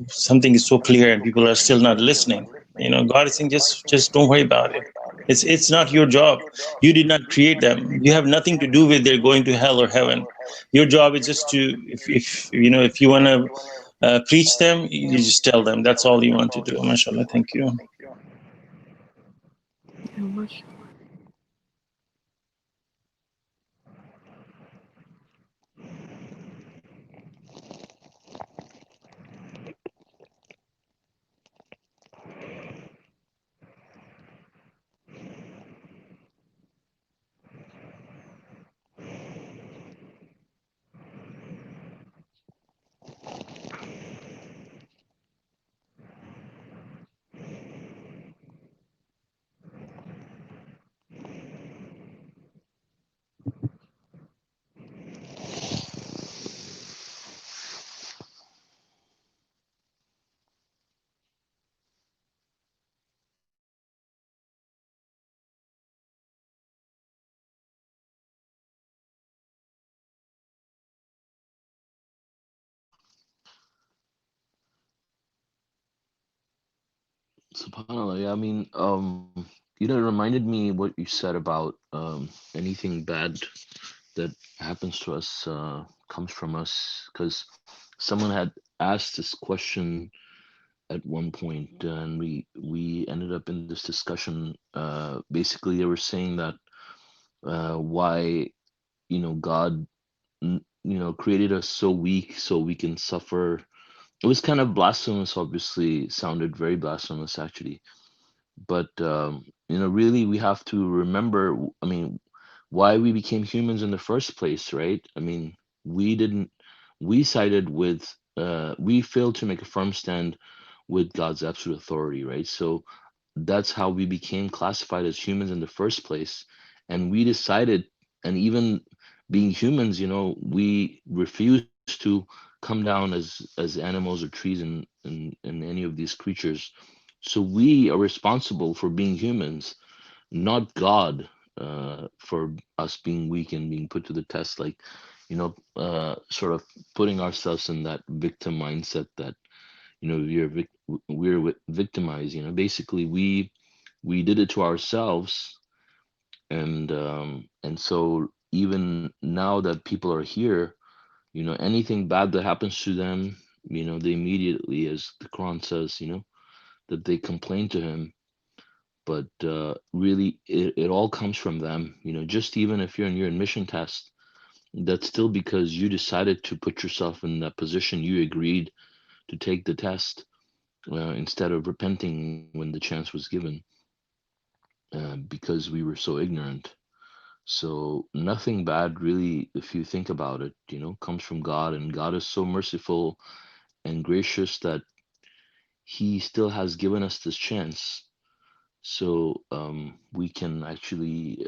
something is so clear and people are still not listening. God is saying just don't worry about it. It's not your job. You did not create them. You have nothing to do with their going to hell or heaven. Your job is just to, if you want to preach them, you just tell them. That's all you want to do. MashaAllah. Thank you. Masha. SubhanAllah. Yeah, I mean, it reminded me what you said about anything bad that happens to us comes from us, because someone had asked this question at one point, and we ended up in this discussion. Basically, they were saying that why God created us so weak so we can suffer. It was kind of blasphemous, obviously, sounded very blasphemous actually, but really we have to remember, I mean, why we became humans in the first place, right? I mean, we didn't we sided with we failed to make a firm stand with God's absolute authority, right? So that's how we became classified as humans in the first place. And we decided, and even being humans, we refused to come down as animals or trees and any of these creatures. So we are responsible for being humans, not God, for us being weak and being put to the test, like, sort of putting ourselves in that victim mindset that we're victimized. Basically we did it to ourselves, and so even now that people are here, anything bad that happens to them, they immediately, as the Quran says, that they complain to him. But really it all comes from them. Just even if you're in your admission test, that's still because you decided to put yourself in that position. You agreed to take the test, instead of repenting when the chance was given, because we were so ignorant. So nothing bad really, if you think about it, comes from God, and God is so merciful and gracious that he still has given us this chance. So we can actually,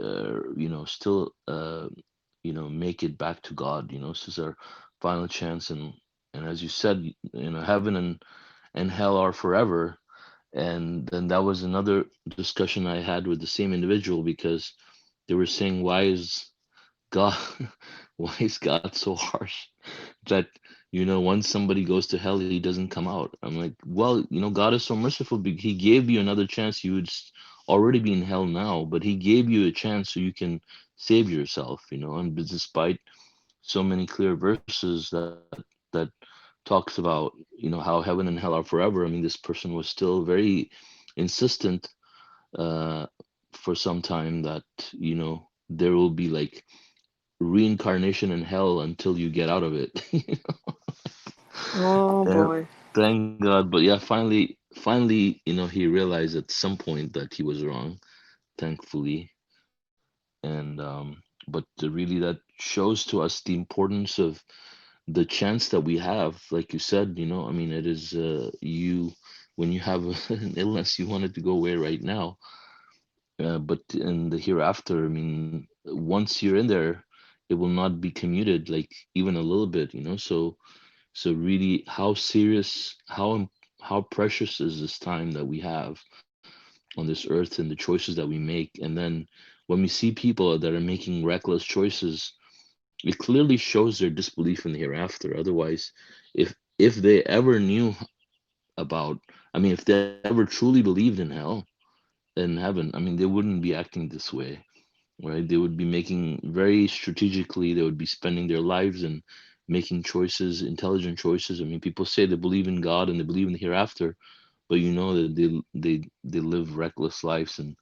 still, make it back to God. This is our final chance, and as you said, heaven and hell are forever. And then that was another discussion I had with the same individual, because they were saying, why is God why is God so harsh that once somebody goes to hell he doesn't come out? I'm like, well, God is so merciful. He gave you another chance. You would already be in hell now, but he gave you a chance so you can save yourself. And despite so many clear verses that talks about how heaven and hell are forever, I mean, this person was still very insistent, uh for some time, that there will be like reincarnation in hell until you get out of it. Oh Uh, boy. Thank God. But yeah, finally, he realized at some point that he was wrong, thankfully. And but really that shows to us the importance of the chance that we have. Like you said, I mean, it is, when you have an illness, you want it to go away right now. But in the hereafter, I mean, once you're in there, it will not be commuted, like even a little bit. So really, how serious, how precious is this time that we have on this earth, and the choices that we make. And then when we see people that are making reckless choices, it clearly shows their disbelief in the hereafter. Otherwise, if they ever knew about, I mean, if they ever truly believed in hell and heaven, I mean, they wouldn't be acting this way, right? They would be making very strategically, they would be spending their lives and making choices, intelligent choices. I mean, people say they believe in God and they believe in the hereafter, but that they live reckless lives, and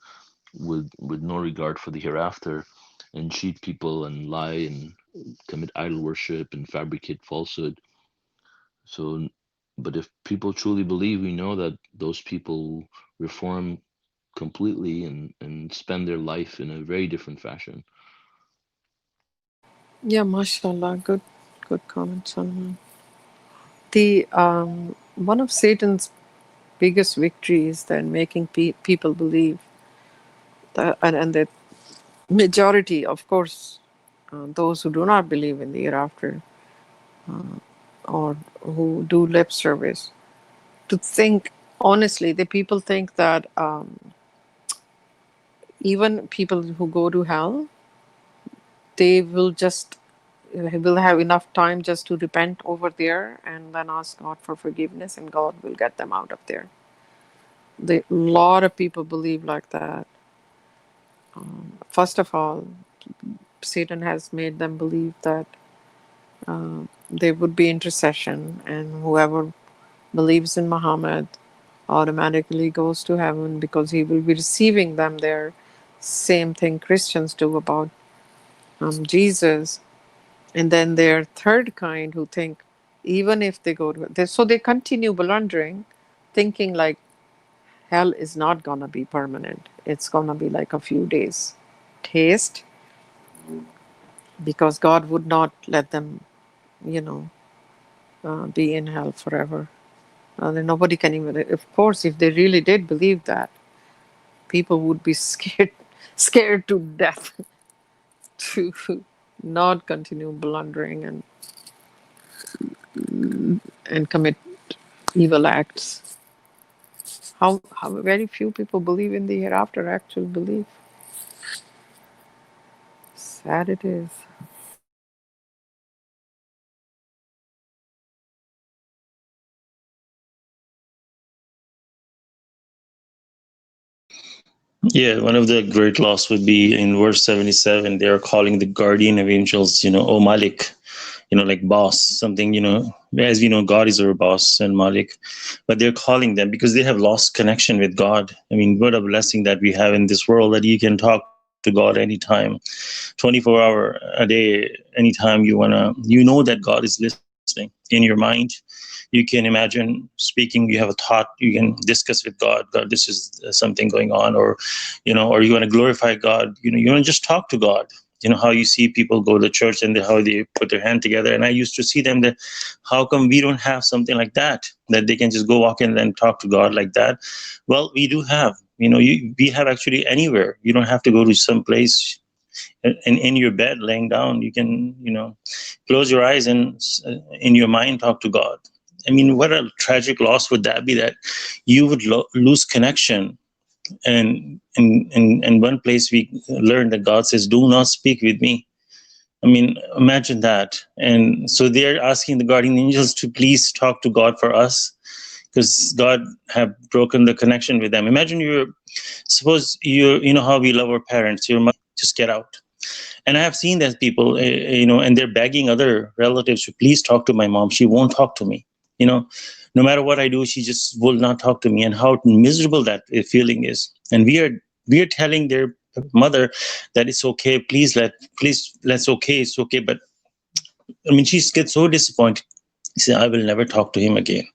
with no regard for the hereafter, and cheat people and lie and commit idol worship and fabricate falsehood. So, but if people truly believe, we know that those people reform completely and spend their life in a very different fashion. Yeah, Masha Allah, good comment, Salman. The one of Satan's biggest victories then making people believe that, and the majority, of course, those who do not believe in the hereafter, or who do lip service, to think honestly, the people think that even people who go to hell, they will have enough time just to repent over there and then ask God for forgiveness, and God will get them out of there. A lot of people believe like that. First of all, Satan has made them believe that there would be intercession, and whoever believes in Muhammad automatically goes to heaven because he will be receiving them there. Same thing Christians do about Jesus. And then there third kind who think even if they go to, so they continue blundering, thinking like hell is not gonna be permanent. It's gonna be like a few days taste, because God would not let them, you know, be in hell forever. Then nobody can even. Of course, if they really did believe that, people would be scared to death to not continue blundering and commit evil acts. How very few people believe in the hereafter, actual belief. Sad it is. Yeah, one of the great laws would be in verse 77. They are calling the guardian of angels, O Malik, like boss, something, as we know, God is our boss and Malik, but they're calling them because they have lost connection with God. I mean, what a blessing that we have in this world, that you can talk to God anytime, 24 hour a day, anytime you know that God is listening in your mind. You can imagine speaking, you have a thought, you can discuss with God, this is something going on, or or you want to glorify God, you want to just talk to God. How you see people go to church and how they put their hand together, and I used to see them that how come we don't have something like that they can just go walk in and talk to God like that. Well, we do have, we have actually anywhere. You don't have to go to some place. In your bed laying down, you can close your eyes and in your mind talk to God. I mean, what a tragic loss would that be, that you would lose connection. And in one place we learned that God says, do not speak with me. I mean, imagine that. And so they're asking the guardian angels to please talk to God for us, because God have broken the connection with them. Imagine suppose you know how we love our parents, your mother, just get out. And I have seen that people, and they're begging other relatives to please talk to my mom. She won't talk to me. No matter what I do, she just will not talk to me. And how miserable that feeling is. And we are telling their mother that it's okay. Please, let's okay. It's okay. But I mean, she gets so disappointed. She said, I will never talk to him again.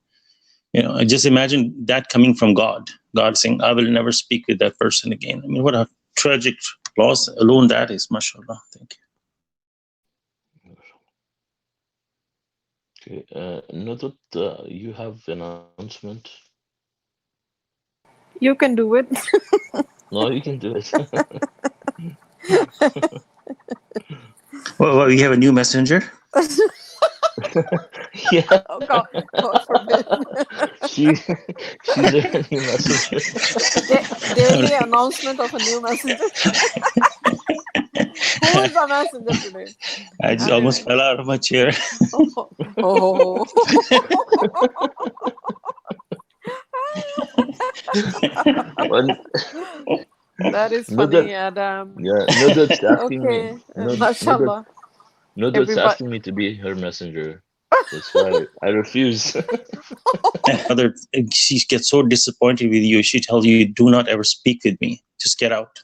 I just imagine that coming from God. God saying, I will never speak with that person again. I mean, what a tragic loss alone that is. Masha Allah. Thank you. Okay, Nudut, you have an announcement? You can do it. No, you can do it. Well, we have a new messenger. Yeah. Oh, God forbid. She's a new messenger. Daily announcement of a new messenger. Who is the messenger today? I just almost fell out of my chair. Oh. That is funny, Adam. Yeah, Nudut's asking Okay, me. mashallah. Nudut's Everybody. asking me to be her messenger. That's why I refuse. Mother, she gets so disappointed with you. She tells you, do not ever speak with me. Just get out.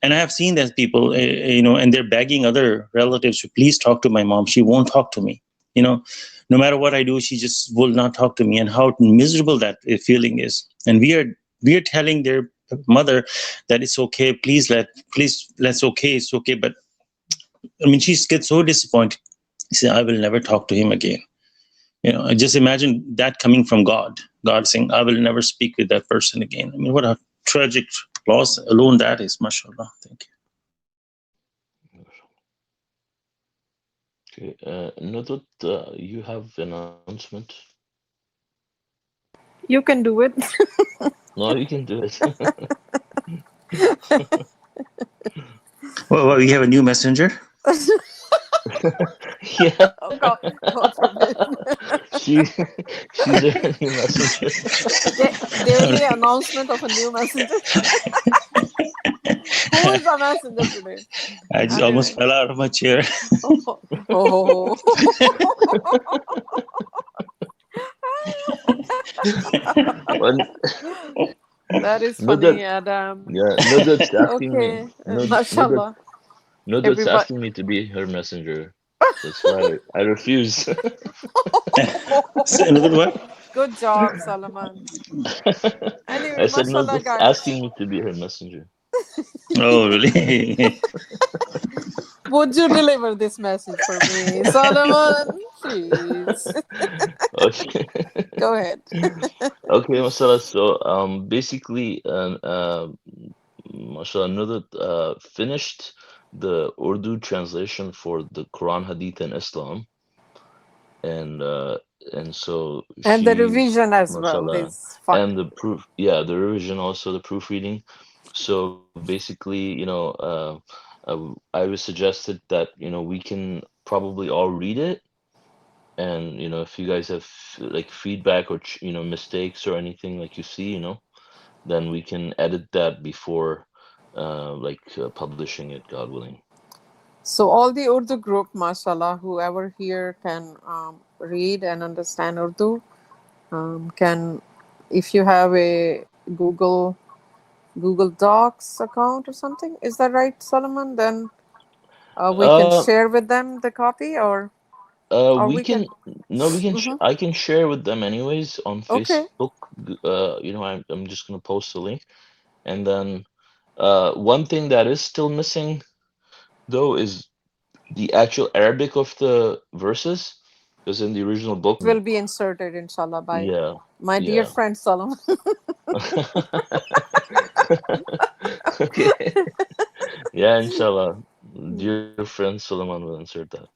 And I have seen that people, and they're begging other relatives to please talk to my mom. She won't talk to me. No matter what I do, she just will not talk to me. And how miserable that feeling is. And we are telling their mother that it's okay. Let's okay. It's okay. But I mean, she gets so disappointed. She said, I will never talk to him again. I just imagine that coming from God. God saying, I will never speak with that person again. I mean, what a tragic loss alone that is. Masha Allah. Thank you. Okay, Nudut, you have an announcement? You can do it. No, you can do it. Well, we have a new messenger. Yeah. Oh God, God forbid. She's a new messenger. Daily announcement of a new messenger. Who is the messenger today? I just almost fell out of my chair. Oh. That is funny, Adam. Yeah, Nudut's asking me. Okay, mashallah. Nudut's Everybody. asking me to be her messenger. That's why I refuse. Say another one. Good job, Salman. Anyway, I said mashallah, Nudut's guys. asking me to be her messenger. Oh, really? Would you deliver this message for me, Solomon? Please. Okay. Go ahead. Okay, mashallah. So, basically, mashallah, Nudut finished the Urdu translation for the Quran, Hadith, and Islam, and so And the she's, revision as well mashallah, is fun. and the proof, yeah, the revision, also the proofreading. So basically, I was suggested that we can probably all read it, and if you guys have like feedback or mistakes or anything like you see, then we can edit that before publishing it, God willing. So all the Urdu group, mashallah, whoever here can read and understand Urdu, can, if you have a Google Docs account or something, is that right, Solomon? Then we can Uh, share with them the copy, or we we can. can no, we can. Mhm. I can share with them anyways on Okay. Facebook. I'm just gonna post the link, and then one thing that is still missing though is the actual Arabic of the verses, because in the original book, Will be inserted, inshallah, by yeah, my dear yeah. friend Solomon. Okay. Yeah, inshallah. Dear friend Suleiman will insert that.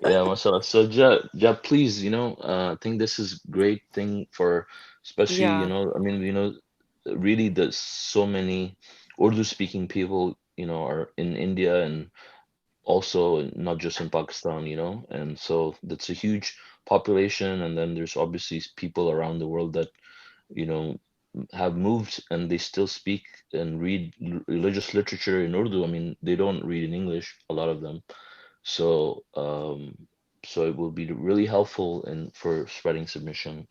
Yeah, mashallah. So ja, please, I think this is great thing for, especially, Yeah. I mean, really there's so many Urdu speaking people, are in India and also not just in Pakistan, and so that's a huge population, and then there's obviously people around the world that, you know, have moved and they still speak and read religious literature in Urdu. I mean, they don't read in English, a lot of them. So, so it will be really helpful in for spreading submission.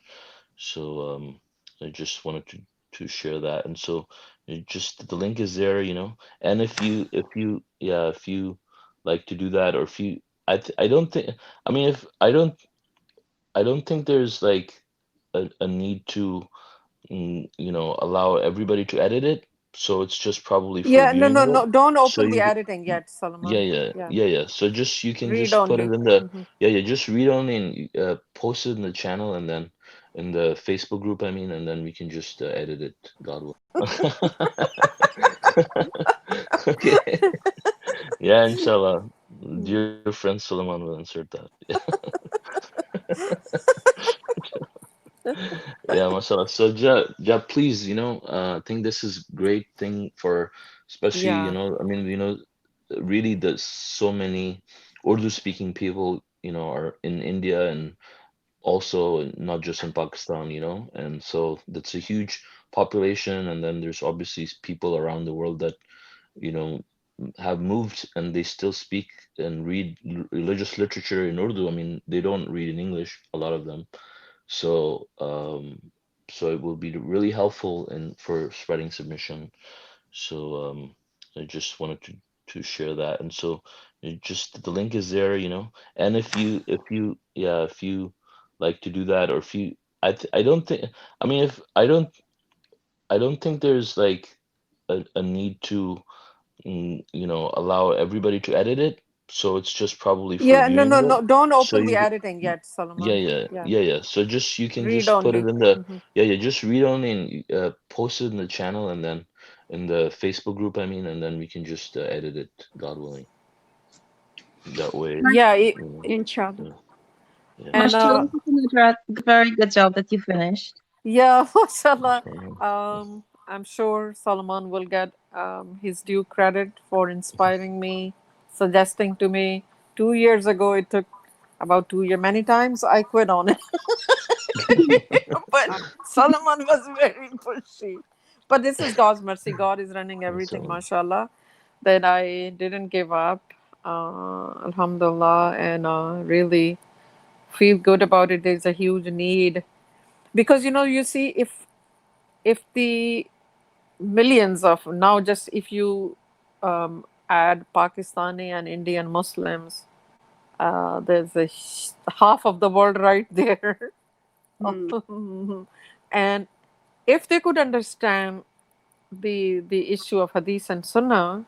So, I just wanted to share that. And so, just the link is there, And if you like to do that, or if you, I don't think, I mean, if I don't think there's like a need to, allow everybody to edit it. So it's just probably for Yeah. No. viewing No. mode. No. Don't So open the you, editing yet, yeah, Solomon. yeah, Yeah. yeah, yeah. So just you can Read just put it only. in the, Mhm. yeah, just read only and post it in the channel, and then in the Facebook group, I mean, and then we can just edit it, God will. Okay. Yeah, inshallah. Dear friend Suleiman will insert that. Yeah, mashallah. So please, I think this is great thing for, especially, Yeah. I mean, really there's so many Urdu speaking people, are in India and also not just in Pakistan, and so that's a huge population, and then there's obviously people around the world that, you know, have moved and they still speak and read religious literature in Urdu. I mean, they don't read in English, a lot of them. So, so it will be really helpful in for spreading submission. So I just wanted to share that. And so it just the link is there, and if you like to do that, or if you I don't think, I mean, if I don't think there's like a need to allow everybody to edit it. So it's just probably for Yeah, no, viewing no, it. no. Don't So open the you editing yet, yeah, Solomon. yeah, Yeah, yeah, yeah. So just you can read just put it only. in the Hmm. yeah, just read only, and post it in the channel, and then in the Facebook group, I mean, and then we can just edit it, God willing. That way, Yeah, Inshallah. yeah, yeah. and Mashallah, very good job that you finished. yeah, mashallah. So, I'm sure Solomon will get his due credit for inspiring me, suggesting to me. 2 years ago, it took about 2 years. Many times I quit on it, but Solomon was very pushy. But this is God's mercy. God is running everything, so mashallah. That I didn't give up, alhamdulillah, and really feel good about it. There's a huge need because you see, if the millions of now, just if you add Pakistani and Indian Muslims, there's half of the world right there. Hmm. And if they could understand the issue of hadith and sunnah,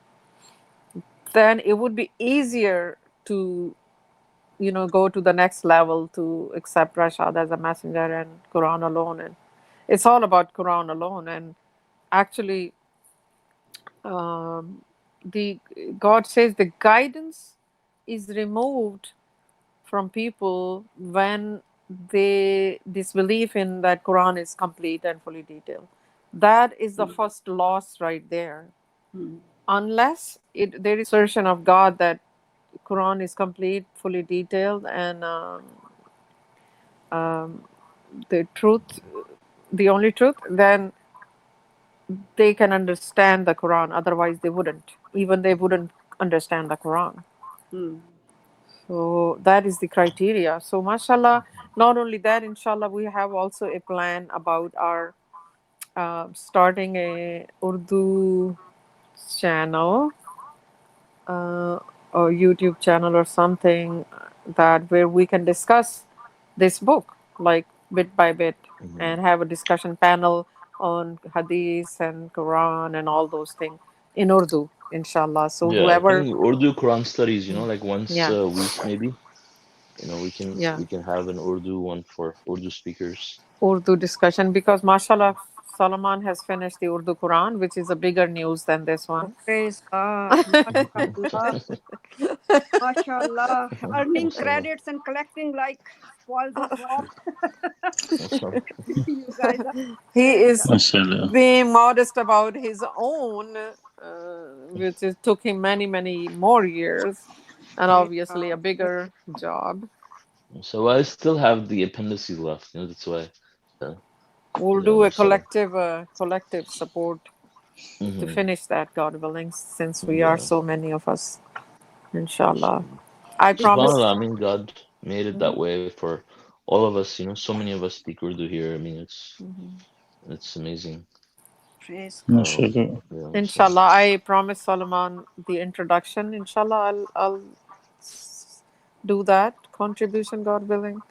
then it would be easier to go to the next level, to accept Rashad as a messenger and Quran alone. And it's all about Quran alone. And actually, um, the God says the guidance is removed from people when they disbelieve in that Quran is complete and fully detailed. That is the first loss right there. Hmm. Unless there is assertion of God that Quran is complete, fully detailed, and um, the truth, the only truth, then they can understand the Quran. Otherwise, they wouldn't. Even they wouldn't understand the Quran. Hmm. So that is the criteria. So, mashallah, not only that, inshallah, we have also a plan about our starting a Urdu channel, uh, or YouTube channel or something, that where we can discuss this book like bit by bit, mhm. and have a discussion panel on hadith and Quran and all those things in Urdu, inshallah. So Yeah, I whoever, think Urdu Quran studies, like once yeah, a week maybe. We can yeah, we can have an Urdu one for Urdu speakers. Urdu discussion, because mashallah, Solomon has finished the Urdu Quran, which is a bigger news than this Oh, one. praise God. MashaAllah. MashaAllah. Earning Mashallah. credits and collecting like spoils of war. Mashallah. You guys are He praise is God. MashaAllah. being modest about his own, which is, took him many, many more years, and Praise obviously a God. bigger job. So I still have the appendices left. That's why. Uh, We'll do a Mashallah. collective support to Hmm. finish that, God willing, since we are Yeah. so many of us, inshallah. Mashallah. I promise. SubhanAllah, I mean, God made it that way for all of us. So many of us speak Urdu here. I mean, Mhm. it's amazing. Praise God. MashaAllah. Yeah, mashallah. Inshallah, I promise Solomon the introduction. Inshallah, I'll do that contribution, God willing.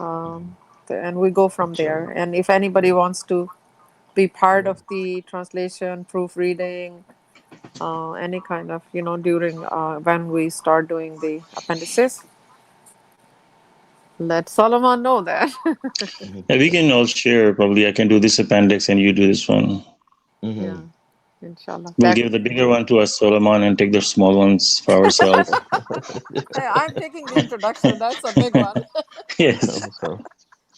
Um, and we go from there. Mashallah. And if anybody Yeah. wants to be part Yeah. of the translation, proofreading, any kind of, during when we start doing the appendices, let Solomon know that. Yeah, we can all share. Probably I can do this appendix and you do this one. Yeah, Hmm. inshallah. We'll give the bigger one to us, Solomon, and take the small ones for ourselves. Hey, I'm taking the introduction. That's a big one. Yes. So,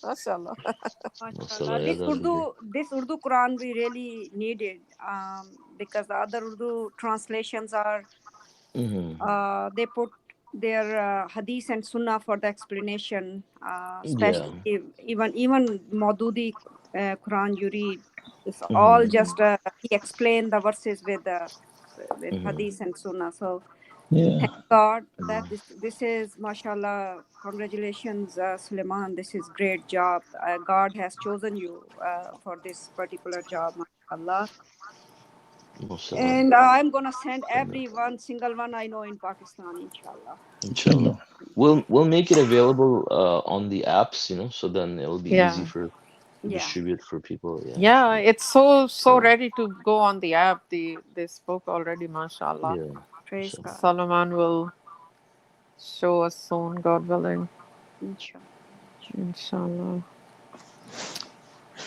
Mashallah. MashaAllah. mashallah, yeah, This that'll be great. Urdu Quran we really needed because the other Urdu translations are Hmm. they put their hadith and sunnah for the explanation, Yeah. especially even Maududi Quran you read. It's all Hmm. just he explained the verses with Hmm. hadith and sunnah. So Yeah. Thank God that this is, Masha Allah, congratulations, Suleiman. This is great job. God has chosen you for this particular job, Masha Allah. Masha Allah. And I'm gonna send every one single one I know in Pakistan, inshallah. Inshallah. We'll make it available on the apps, so then it'll be easy Yeah. to Yeah. distribute for people. Yeah, Yeah, inshallah. it's so So, ready to go on the app. This book already, mashallah. yeah, Praise inshallah. God. Salman will show us soon, God willing. Inshallah. Inshallah.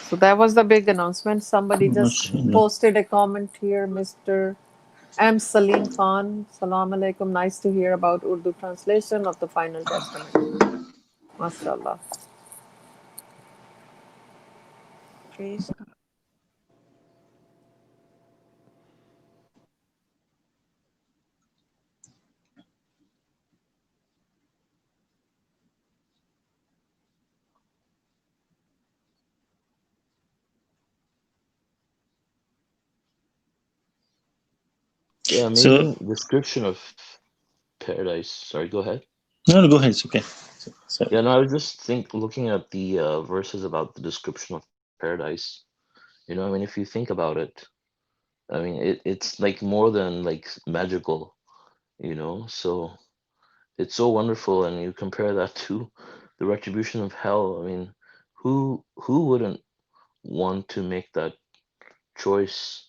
So that was the big announcement. Somebody just posted a comment here, Mr. M. Salim Khan. Salam Alaikum. Nice to hear about Urdu translation of the Final Testament. Mashallah. Praise God. Yeah, So maybe description of paradise. Sorry, go ahead. no, go ahead. It's okay. So Yeah, no, I was just looking at the verses about the description of paradise. I mean, if you think about it, I mean, it's like more than like magical, so it's so wonderful, and you compare that to the retribution of hell. I mean, who wouldn't want to make that choice,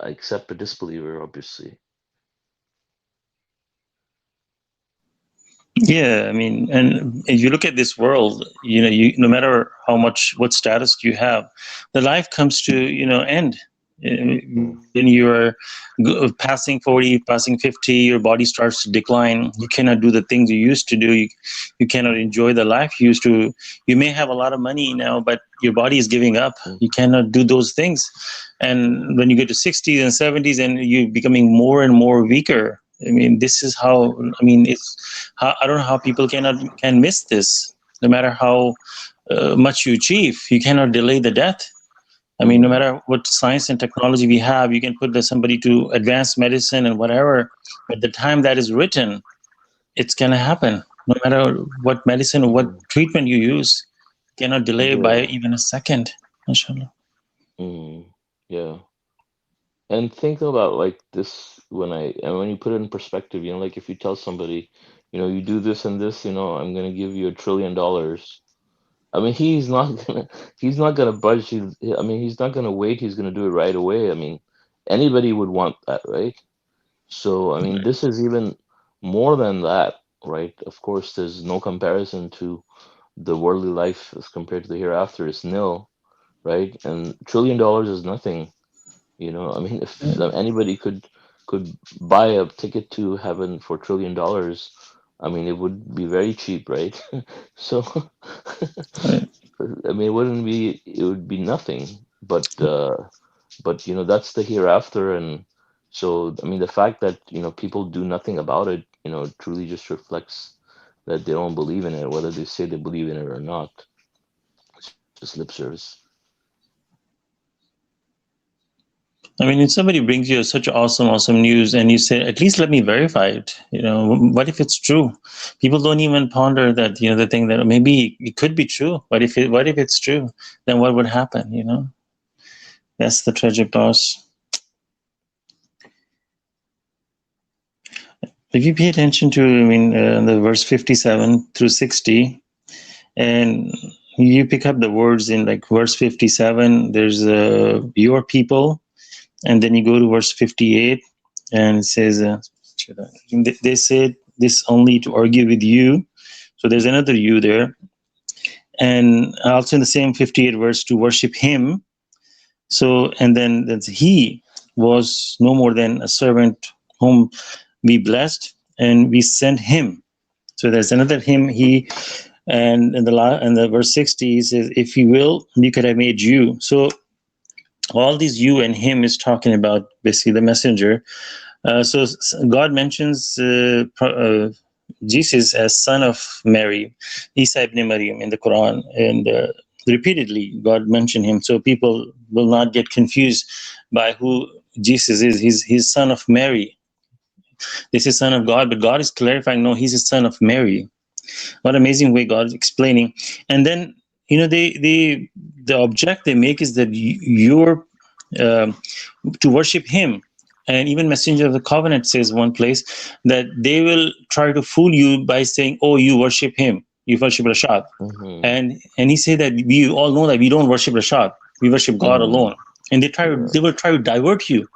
except a disbeliever, obviously. yeah, I mean, and if you look at this world, you no matter how much what status you have, the life comes to end. When you're passing 40, passing 50, your body starts to decline. You cannot do the things you used to do. You cannot enjoy the life you used to. You may have a lot of money now, but your body is giving up. You cannot do those things. And when you get to 60s and 70s, and you're becoming more and more weaker. I mean, this is how. I mean, I don't know how people can miss this. No matter how much you achieve, you cannot delay the death. I mean, no matter what science and technology we have, you can put somebody to advanced medicine and whatever. But the time that is written, it's gonna happen. No matter what medicine or what treatment you use, cannot delay by Yeah. even a second. Inshallah. Yeah. And think about like this when you put it in perspective, like if you tell somebody, you do this and this, I'm gonna give you $1 trillion. I mean, he's not gonna budge. I mean, he's not gonna wait. He's gonna do it right away. I mean, anybody would want that, right? So, I mean, this is even more than that, right? Of course, there's no comparison to the worldly life as compared to the hereafter. It's nil, right? And $1 trillion is nothing. I mean, if anybody could buy a ticket to heaven for $1 trillion, I mean, it would be very cheap, right? So, Right. I mean, it would be nothing. But that's the hereafter, and so I mean, the fact that people do nothing about it, truly just reflects that they don't believe in it, whether they say they believe in it or not. It's just lip service. I mean, if somebody brings you such awesome news, and you say, at least let me verify it. What if it's true? People don't even ponder that. The thing that maybe it could be true. What if it's true? Then what would happen? That's the tragic loss. If you pay attention to, the verse 57 through 60, and you pick up the words in like verse 57, there's your people, and then you go to verse 58, and it says, they said this only to argue with you. So there's another you there. And also in the same 58 verse, to worship him. So, and then he was no more than a servant whom we blessed, and we sent him. So there's another him, he, and in the verse 60, he says, if you will, we could have made you. So all these you and him is talking about basically the messenger. So God mentions Jesus as son of Mary, Isa ibn Maryam in the Quran, and repeatedly God mentioned him. So people will not get confused by who Jesus is. He's son of Mary. this is son of God, but God is clarifying, no, he's a son of Mary. What amazing way God is explaining. And then, the object they make is that you're to worship him. And even Messenger of the Covenant says one place that they will try to fool you by saying, oh, you worship him, you worship Rashad. And he said that we all know that we don't worship Rashad, we worship God alone. And they will try to divert you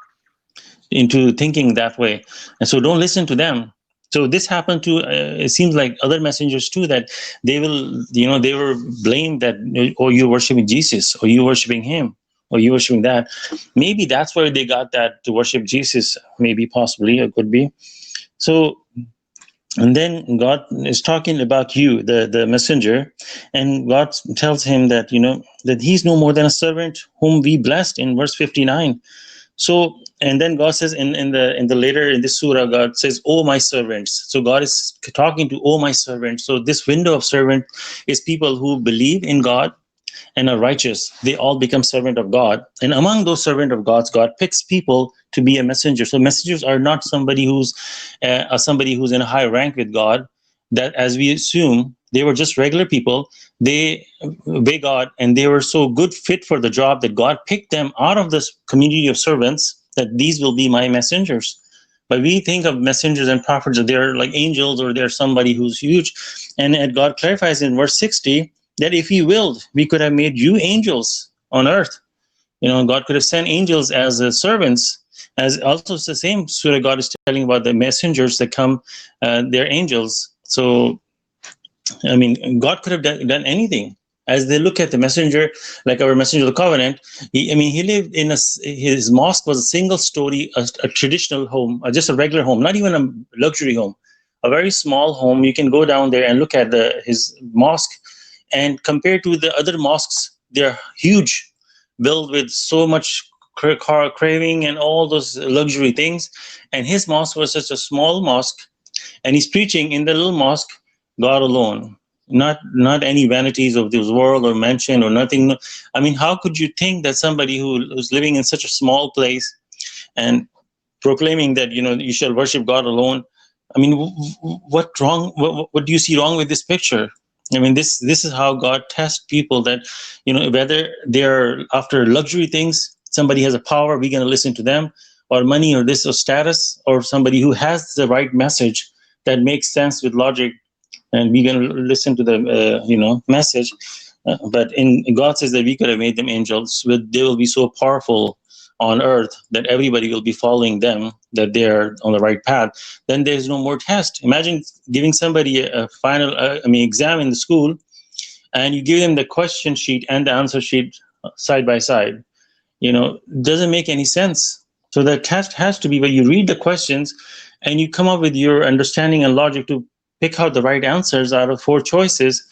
into thinking that way. And so don't listen to them. So this happened to it seems like other messengers too, that they will, they were blamed that, oh, you're worshiping Jesus, or you're worshiping him, or you're worshiping that. Maybe that's where they got that to worship Jesus, maybe, possibly, it could be. So, and then God is talking about you, the messenger, and God tells him that, that he's no more than a servant whom we blessed in verse 59. So, and then God says in the later in this surah, God says, oh, my servants. So God is talking to, oh, my servants. So this window of servant is people who believe in God and are righteous. They all become servant of God. And among those servant of God's, God picks people to be a messenger. So messengers are not somebody who's in a high rank with God, that, as we assume, they were just regular people. They obey God, and they were so good fit for the job that God picked them out of this community of servants, that these will be my messengers. But we think of messengers and prophets that they're like angels, or they're somebody who's huge. And God clarifies in verse 60 that if he willed, we could have made you angels on earth. God could have sent angels as servants. As also it's the same surah God is telling about the messengers that come, they're angels. So, I mean, God could have done anything. As they look at the messenger, like our messenger of the covenant, he lived in his mosque was a single story, a traditional home, just a regular home, not even a luxury home, a very small home. You can go down there and look at his mosque, and compared to the other mosques, they're huge, built with so much craving and all those luxury things. And his mosque was such a small mosque, and he's preaching in the little mosque, God alone, not any vanities of this world or mention or nothing. I mean, how could you think that somebody who's living in such a small place and proclaiming that you shall worship God alone? I mean, what wrong? What do you see wrong with this picture? I mean, this is how God tests people, that whether they're after luxury things, somebody has a power, we're going to listen to them, or money, or this, or status, or somebody who has the right message that makes sense with logic, and we're going to listen to the message. But in God says that we could have made them angels, but they will be so powerful on earth that everybody will be following them, that they're on the right path. Then there's no more test. Imagine giving somebody a final exam in the school, and you give them the question sheet and the answer sheet side by side. Doesn't make any sense. So the test has to be where you read the questions and you come up with your understanding and logic to pick out the right answers out of 4 choices.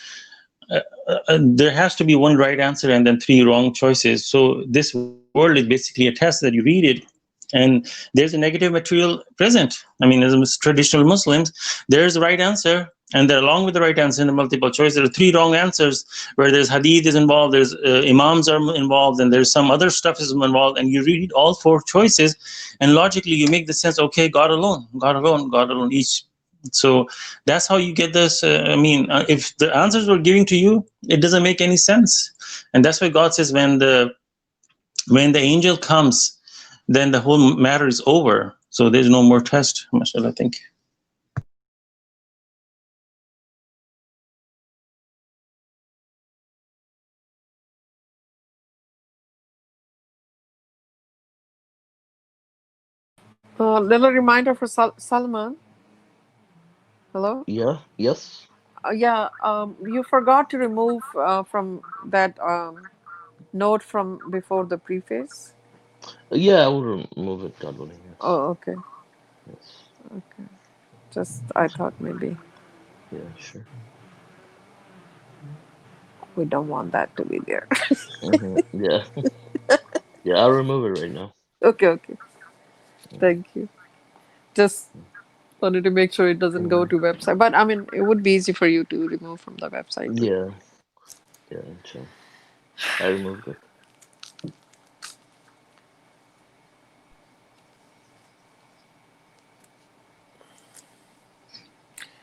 There has to be 1 right answer and then 3 wrong choices. So this world is basically a test that you read it, and there's a negative material present. I mean, as traditional Muslims, there's the right answer, and then along with the right answer in the multiple choice, there are 3 wrong answers where there's hadith is involved, there's imams are involved, and there's some other stuff is involved, and you read all 4 choices, and logically you make the sense, okay, God alone, God alone, God alone, each. So that's how you get this. If the answers were given to you, it doesn't make any sense. And that's why God says when the angel comes, then the whole matter is over. So there's no more test. Masha Allah, I think. Little reminder for Salman. Hello? Yeah, yes. Yeah, you forgot to remove from that note from before the preface. Yeah, I will remove it, God willing, yes. Oh, okay. Yes. Okay. Just, I thought maybe Yeah, sure. we don't want that to be there. Yeah. Yeah, I'll remove it right now. Okay. Thank you. Just wanted to make sure it doesn't go to website. But I mean, it would be easy for you to remove from the website too. Yeah. Yeah, inshallah. I removed it.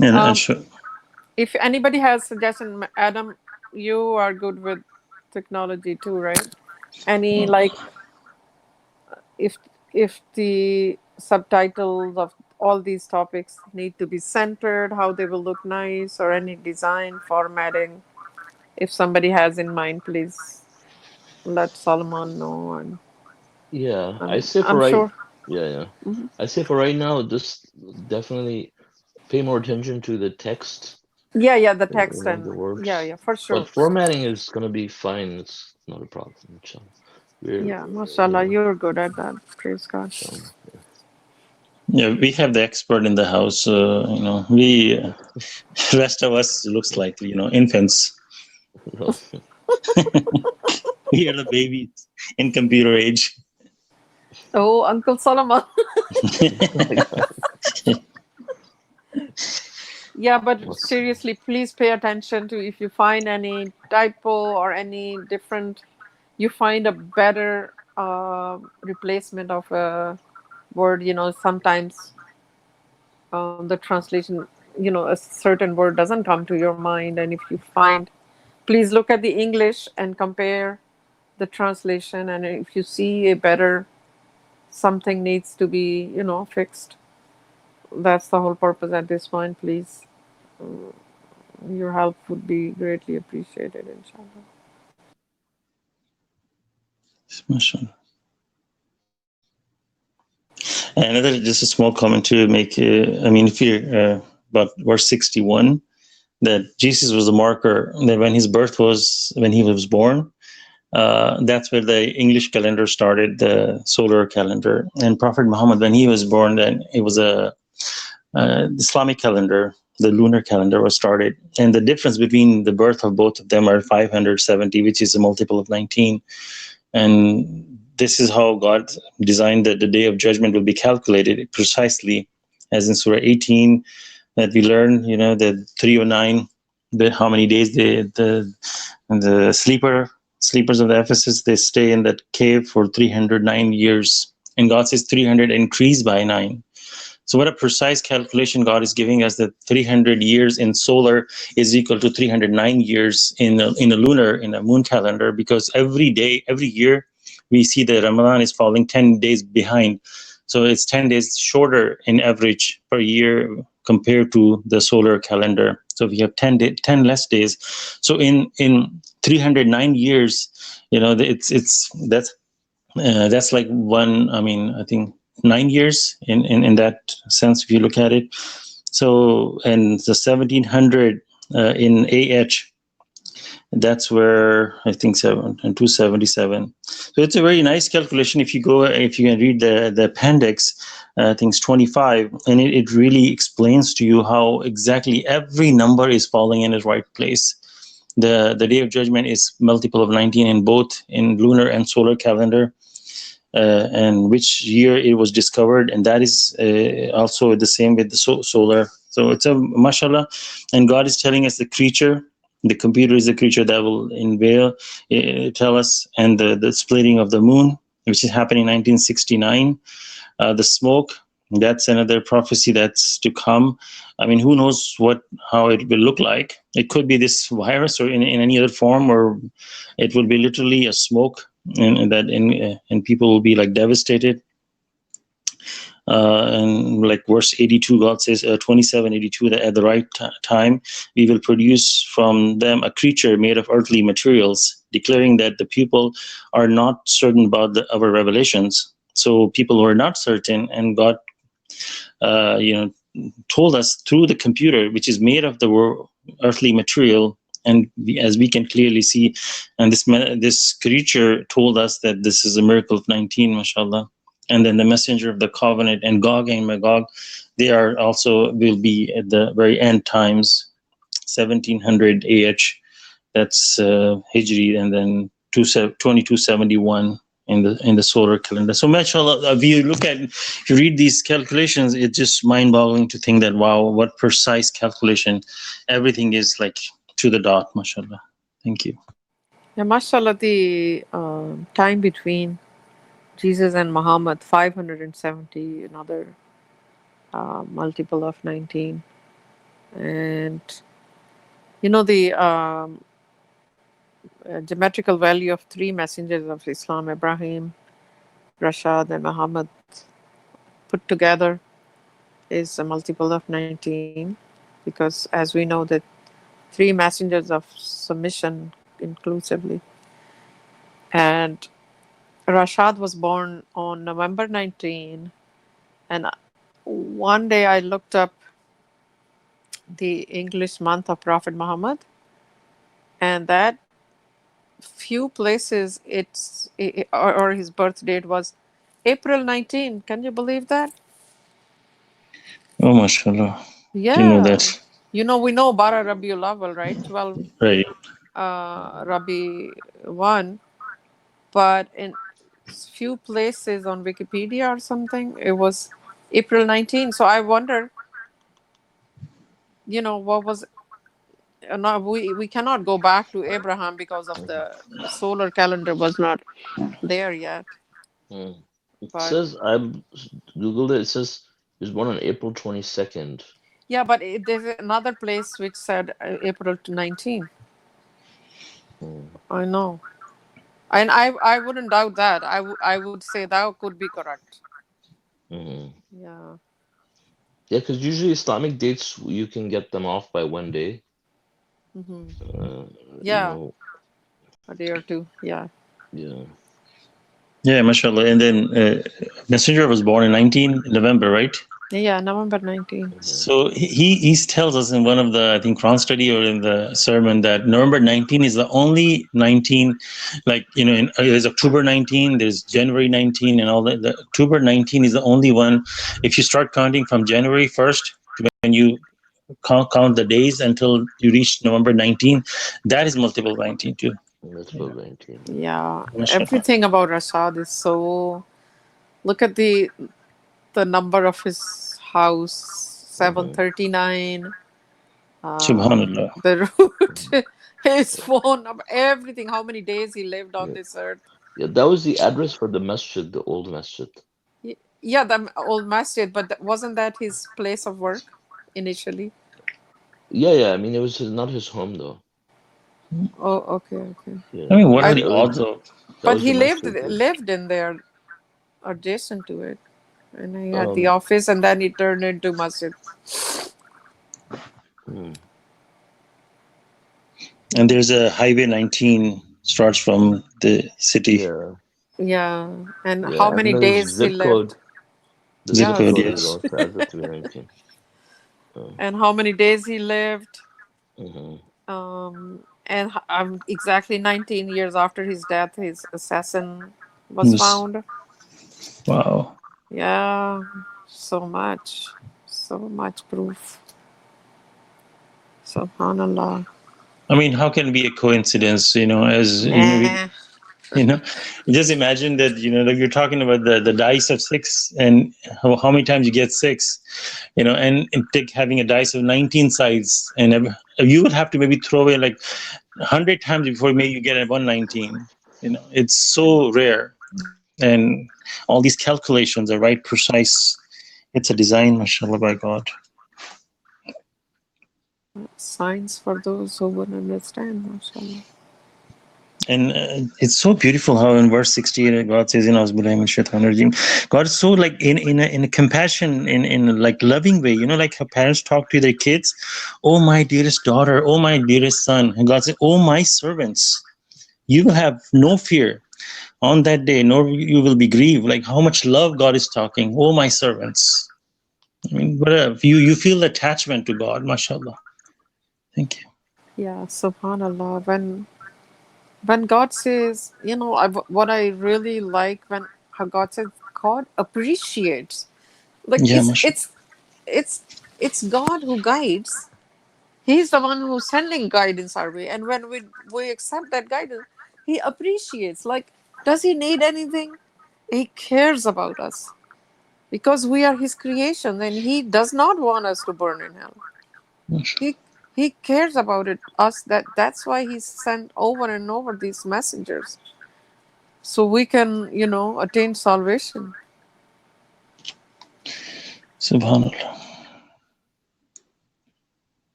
And Um, sure. if anybody has suggestion, Adam, you are good with technology too, right? Any like if the subtitles of all these topics need to be centered, how they will look nice, or any design formatting, if somebody has in mind, please let Solomon know. And Yeah, I say for I'm right. sure. Yeah, yeah. Mhm. I say for right now, just definitely pay more attention to the text, Yeah, the text the and words. yeah, for But sure. formatting is gonna be fine. It's not a problem. Inshallah. We're Yeah, mashallah, yeah. you're good at that. Praise God. Inshallah. Yeah, we have the expert in the house. We rest of us looks like infants. No. We are the babies in computer age. Oh, Uncle Solomon. Yeah, but What's- seriously, please pay attention to if you find any typo or any different, you find a better replacement of a word. Sometimes the translation, a certain word doesn't come to your mind. And if you find, please look at the English and compare the translation. And if you see a better, something needs to be, fixed. That's the whole purpose at this point, please. Your help would be greatly appreciated, inshallah. Mashallah. Another, just a small comment to make. If you're about verse 61, that Jesus was the marker that when he was born, that's where the English calendar started, the solar calendar. And Prophet Muhammad, when he was born, then it was Islamic calendar, the lunar calendar was started. And the difference between the birth of both of them are 570, which is a multiple of 19. And this is how God designed that the day of judgment will be calculated precisely, as in Surah 18, that we learn, that 309, how many days the sleepers of the Ephesus, they stay in that cave for 309 years. And God says 300 increased by 9. So what a precise calculation God is giving us, that 300 years in solar is equal to 309 years in a moon calendar, because every year, we see that Ramadan is falling 10 days behind. So it's 10 days shorter in average per year compared to the solar calendar. So we have 10 less days. So in 309 years, that's like one, I think 9 years in that sense, if you look at it. So, and the 1700 in AH, that's where I think 277. So it's a very nice calculation. If you can read the appendix, I think it's 25, and it really explains to you how exactly every number is falling in its right place. The day of judgment is multiple of 19 in both in lunar and solar calendar. And which year it was discovered, and that is also the same with the solar. So it's a mashallah, and God is telling us the computer is the creature that will unveil, tell us, and the splitting of the moon, which is happening in 1969. The smoke, that's another prophecy that's to come. Who knows how it will look like? It could be this virus or in any other form, or it will be literally a smoke, and people will be like devastated. And like verse 82, God says, 27:82, that at the right time we will produce from them a creature made of earthly materials, declaring that the people are not certain about our revelations. So people were not certain, and God told us through the computer, which is made of the earthly material. And as we can clearly see, and this creature told us that this is a miracle of 19, mashallah. And then the messenger of the covenant and Gog and Magog, they will be at the very end times, 1700 AH, that's Hijri, and then 2271 in the solar calendar. So mashallah, if you read these calculations, it's just mind-boggling to think that, wow, what precise calculation. Everything is like to the dot, mashallah. Thank you. Yeah, mashallah, the time between Jesus and Muhammad, 570, another multiple of 19. And you know the geometrical value of three messengers of Islam, Ibrahim, Rashad, and Muhammad, put together is a multiple of 19, because as we know that three messengers of submission inclusively. And Rashad was born on November 19, and one day I looked up the English month of Prophet Muhammad, and that few places or his birth date was April 19. Can you believe that? Oh, mashallah. You know Yeah. that. You know, we know Bara Rabiul Awwal, right? 12 Right. Rabi 1, but in few places on Wikipedia or something, it was April 19. So I wonder, you know, what was. No, we cannot go back to Abraham because of the solar calendar was not there yet. Mm. It But says I googled it. It says he was born on April 22nd. yeah, but there's another place which said April to 19. Mm. I know. And I wouldn't doubt that. I would say that could be correct. Mm. Yeah. Yeah, because usually Islamic dates you can get them off by one day. Hmm. Uh, you Yeah, know, a day or two. Yeah. yeah. Yeah, mashallah. And then Messenger was born in 19 November, right? Yeah, November 19. Mhm. So he tells us in one of the, I think, Quran study or in the sermon that November 19 is the only 19, like, you know, there's October 19, there's January 19 and all that. The October 19 is the only one. If you start counting from January 1st, when you count the days until you reach November 19, that is multiple 19 too. That's Yeah. about 19. Yeah. Mashallah. Everything about Rashad is so. Look at the number of his house, 739. Subhanallah. The route, his phone number, everything. How many days he lived on Yeah. this earth. Yeah, that was the address for the masjid, the old masjid. Yeah, the old masjid, but wasn't that his place of work initially? Yeah. I mean, it was not his home though. Oh, okay. Yeah, I mean, what are I the odds of? that But was the he masjid. lived in there, adjacent to it, and he had the Um, office, and then he turned into masjid. hmm. And there's a Highway 19 starts from the city Yeah, Yeah, and how and many then his days he zip code. lived? The zip zip Yeah, code, code is yes. also adds up to be 19. and how many days he lived? Mhm. And exactly 19 years after his death, his assassin was Yes. found. Wow. Yeah, so much proof. Subhanallah. I mean, how can it be a coincidence? You know, as you know, Nah. you know, just imagine that. You know, like you're talking about the dice of 6, and how many times you get 6. You know, and take having a dice of 19 sides, and you would have to maybe throw away like 100 times before maybe you get a 119. You know, it's so rare, and all these calculations are right precise. It's a design, mashallah, by God. Signs for those who would understand, mashallah. And it's so beautiful how in verse 68 God says, God is so like in a compassion, in a like loving way, you know, like how parents talk to their kids. Oh my dearest daughter, oh my dearest son. And God says, oh my servants, you will have no fear on that day, nor you will be grieved. Like how much love God is talking. Oh my servants. I mean, whatever. You feel attachment to God, mashallah. Thank you. Yeah, subhanallah. When God says, you know, what I really like when how God says God appreciates, like Yeah, mashallah. it's God who guides. He's the one who's sending guidance our way, and when we accept that guidance, He appreciates. Like, does He need anything? He cares about us because we are His creation, and He does not want us to burn in hell. He cares about us. That's why He sent over and over these messengers, so we can, you know, attain salvation. Subhanallah.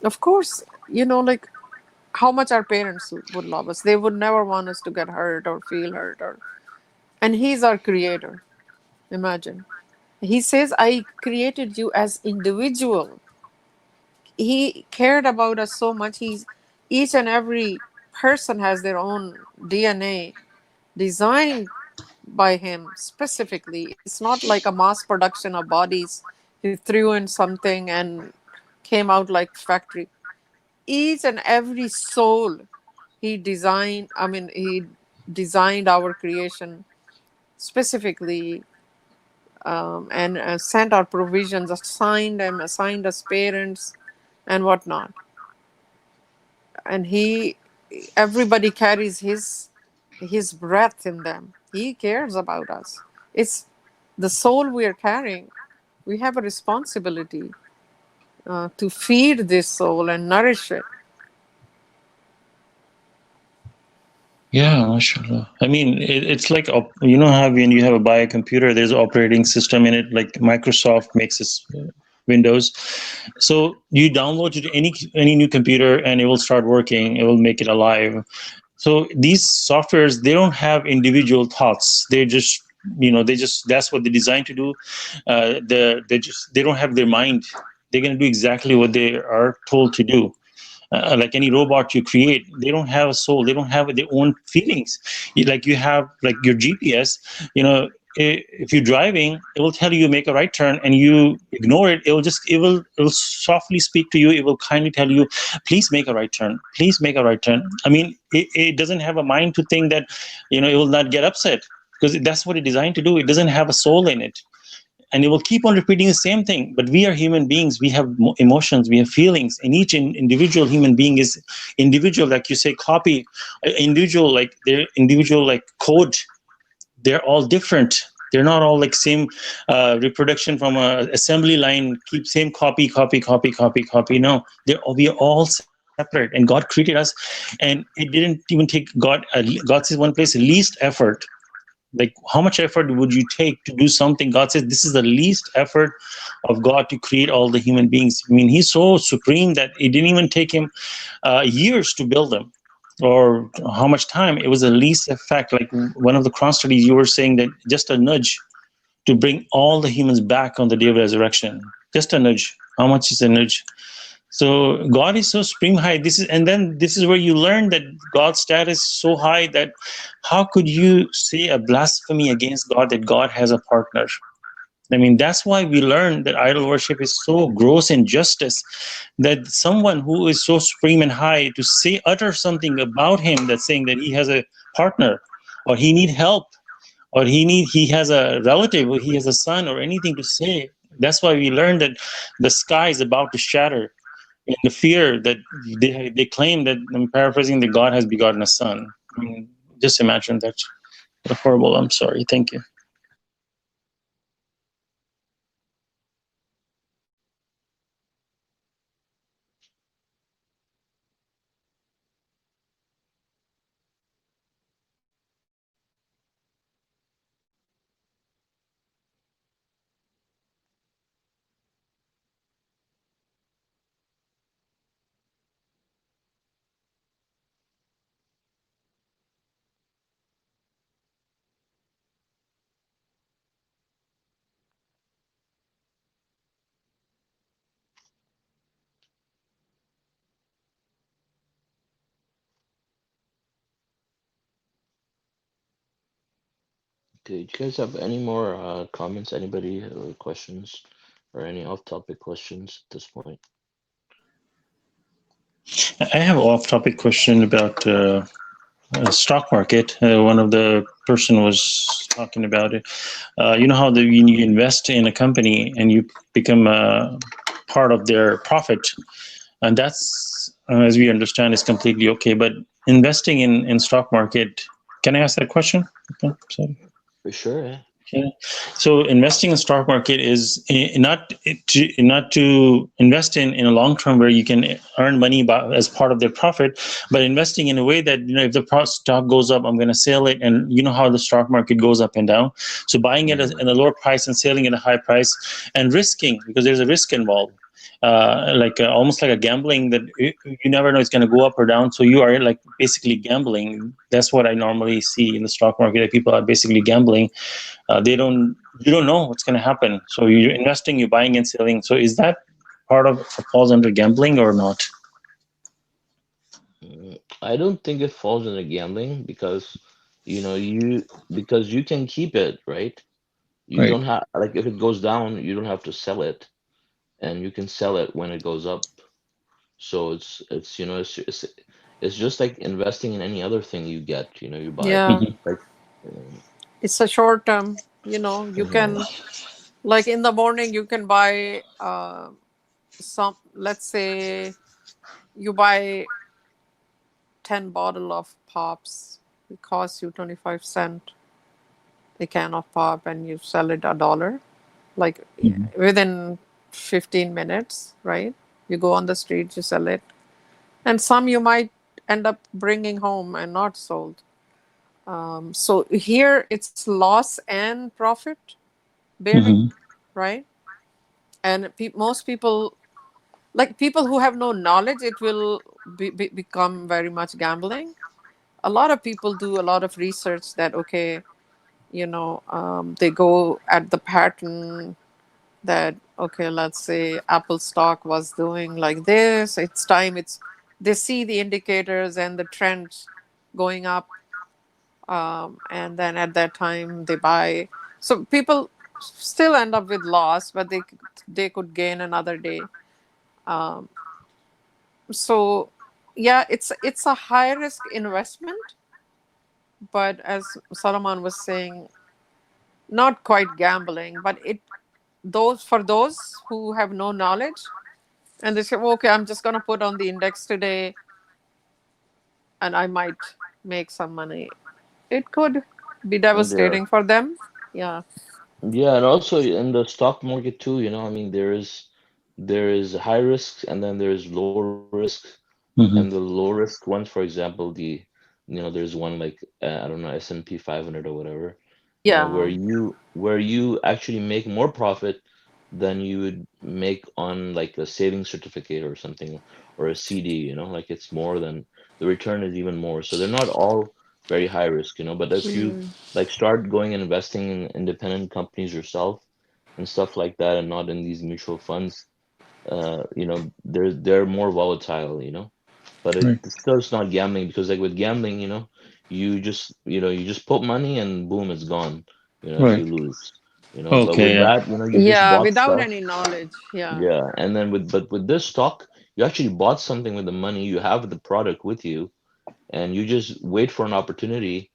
Of course, like how much our parents would love us. They would never want us to get hurt or feel hurt, and he's our creator. Imagine. He says, I created you as individual. He cared about us so much. Each and every person has their own DNA designed by him specifically. It's not like a mass production of bodies. He threw in something and came out like factory. Each and every soul he designed our creation specifically, and sent our provisions, assigned us parents and whatnot. And everybody carries his breath in them. He cares about us. It's the soul we are carrying. We have a responsibility to feed this soul and nourish it. Yeah, mashallah. I mean, it's like, you know how when you have a buy a computer, there's an operating system in it, like Microsoft makes its Windows. So you download it to any new computer and it will start working. It will make it alive. So these softwares, they don't have individual thoughts. They just, that's what they're designed to do. They don't have their mind. They're going to do exactly what they are told to do. Like any robot you create, they don't have a soul. They don't have their own feelings. You have like your GPS. If you're driving, it will tell you make a right turn, and you ignore it. It will softly speak to you. It will kindly tell you, please make a right turn. Please make a right turn. I mean, it doesn't have a mind to think that, it will not get upset, because that's what it's designed to do. It doesn't have a soul in it. And it will keep on repeating the same thing. But we are human beings. We have emotions. We have feelings. And each individual human being is individual, like you say, copy, individual, like their individual, like code. They're all different. They're not all like same reproduction from a assembly line. Keep same copy. No, we are all separate. And God created us, and it didn't even take God. God says one place, least effort. Like, how much effort would you take to do something? God says this is the least effort of God to create all the human beings. I mean, he's so supreme that it didn't even take him years to build them, or how much time. It was the least effect. Like one of the Quran studies, you were saying that just a nudge to bring all the humans back on the day of resurrection. Just a nudge. How much is a nudge? So God is so supreme high. This is where you learn that God's status is so high that how could you say a blasphemy against God, that God has a partner? I mean, that's why we learn that idol worship is so gross injustice, that someone who is so supreme and high to utter something about him, that's saying that he has a partner, or he need help, or he has a relative, or he has a son, or anything to say. That's why we learn that the sky is about to shatter in the fear that they claim that, I'm paraphrasing, that God has begotten a son. I mean, just imagine that. Horrible. I'm sorry. Thank you. Okay, do you guys have any more comments? Anybody questions or any off-topic questions at this point? I have an off-topic question about stock market. One of the person was talking about it. You know how when you invest in a company and you become part of their profit, and that's, as we understand, is completely okay. But investing in stock market, can I ask that question? Okay, sorry. For sure, yeah. Yeah. So investing in stock market is not to invest in a long term where you can earn money as part of their profit, but investing in a way that, if the stock goes up, I'm going to sell it, and you know how the stock market goes up and down. So buying it at a lower price and selling at a high price, and risking, because there's a risk involved. almost like a gambling that you never know it's going to go up or down. So you are like basically gambling. That's what I normally see in the stock market. That people are basically gambling. You don't know what's going to happen. So you're investing, you're buying and selling. So is that part of falls under gambling or not? I don't think it falls under gambling because because you can keep it, right? You Right. don't have, like, if it goes down, you don't have to sell it, and you can sell it when it goes up. So it's just like investing in any other thing you get. You buy, Yeah, Mm-hmm. like, uh, it's a short term. You mhm, can, like, in the morning you can buy some. Let's say you buy 10 bottle of pops. It costs you 25 cent a can of pop, and you sell it $1, like Mm-hmm. within 15 minutes, right? You go on the street, you sell it, and some you might end up bringing home and not sold. So here it's loss and profit bearing, Mm-hmm. right? And most people, like people who have no knowledge, it will become very much gambling. A lot of people do a lot of research that, okay, they go at the pattern that, okay, let's say Apple stock was doing like this, it's time, they see the indicators and the trends going up, and then at that time they buy. So people still end up with loss, but they could gain another day. um, so yeah, it's a high risk investment, but as Solomon was saying, not quite gambling, but those who have no knowledge, and they say, well, okay, I'm just going to put on the index today and I might make some money. It could be yeah, devastating for them. Yeah. yeah, and also in the stock market too. I mean, there is high risks, and then there's low risk, and the Mm-hmm. low risk ones, for example, there's one like, I don't know, S&P 500 or whatever, where Yeah. you actually make more profit than you would make on like a savings certificate or something, or a CD. Like, it's more than the return is even more. So they're not all very high risk. But if you Mm. like start going and investing in independent companies yourself and stuff like that, and not in these mutual funds, they're more volatile. But Right. it's not gambling, because like with gambling, you just put money and boom, it's gone, if you Right. lose. But Okay. with Yeah. that, you just Yeah, bought without stuff. any knowledge. Yeah. Yeah, and then with this stock, you actually bought something with the money. You have the product with you, and you just wait for an opportunity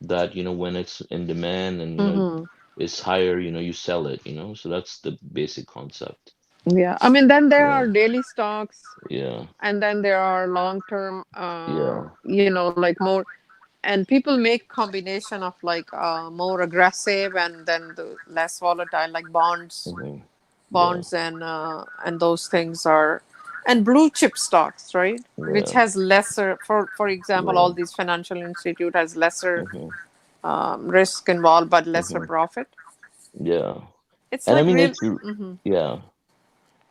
that, when it's in demand and, Hmm. it's higher, you sell it. So that's the basic concept. Yeah. I mean, then there Yeah, are daily stocks, yeah, and then there are long term, yeah. like more, and people make combination of like more aggressive and then the less volatile, like bonds Hmm. Yeah, bonds and those things are, and blue chip stocks, right, which yeah, has lesser, for example, yeah. all these financial institute has lesser Hmm. risk involved but lesser Hmm. profit. Yeah. It's And I like mean, real. Hmm. yeah.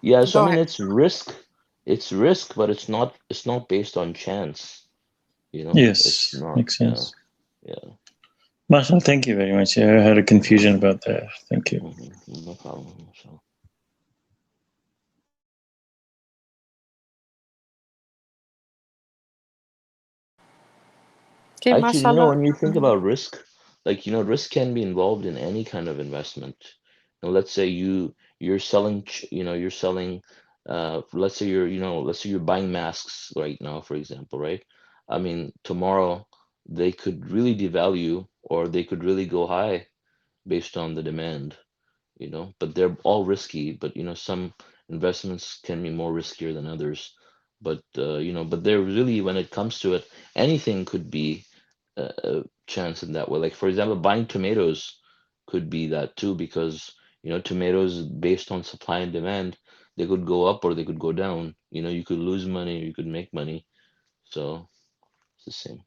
Yeah, so I Go mean, ahead. it's risk, but it's not based on chance, it's Yes. not. Makes Yeah, sense. yeah. Masha, thank you very much. I had a confusion about that. Thank you. No problem. So Okay, actually, mashallah. when you think Hmm. about risk, like, risk can be involved in any kind of investment. Let's say you're selling, let's say you're buying masks right now, for example, right? I mean, tomorrow they could really devalue, or they could really go high based on the demand. But they're all risky. But some investments can be more riskier than others. But they're really, when it comes to it, anything could be a chance in that way. Like, for example, buying tomatoes could be that too, because tomatoes, based on supply and demand, they could go up or they could go down. You could lose money or you could make money. So it's the same.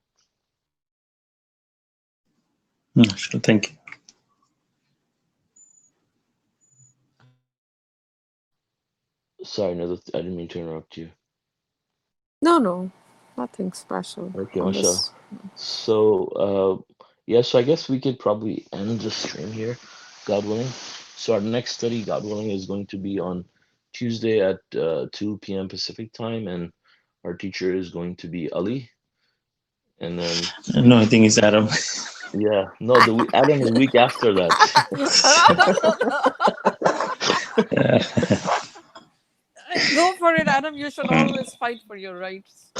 Masha, thank you. Sorry, no, I didn't mean to interrupt you. No, nothing special Okay, on Masha. this. So, yeah, so I guess we could probably end the stream here, God willing. So our next study, God willing, is going to be on Tuesday at 2 p.m. Pacific time, and our teacher is going to be Ali. And then, No, I think it's Adam. yeah, no, Adam is week after that. Go for it, Adam. You should always fight for your rights.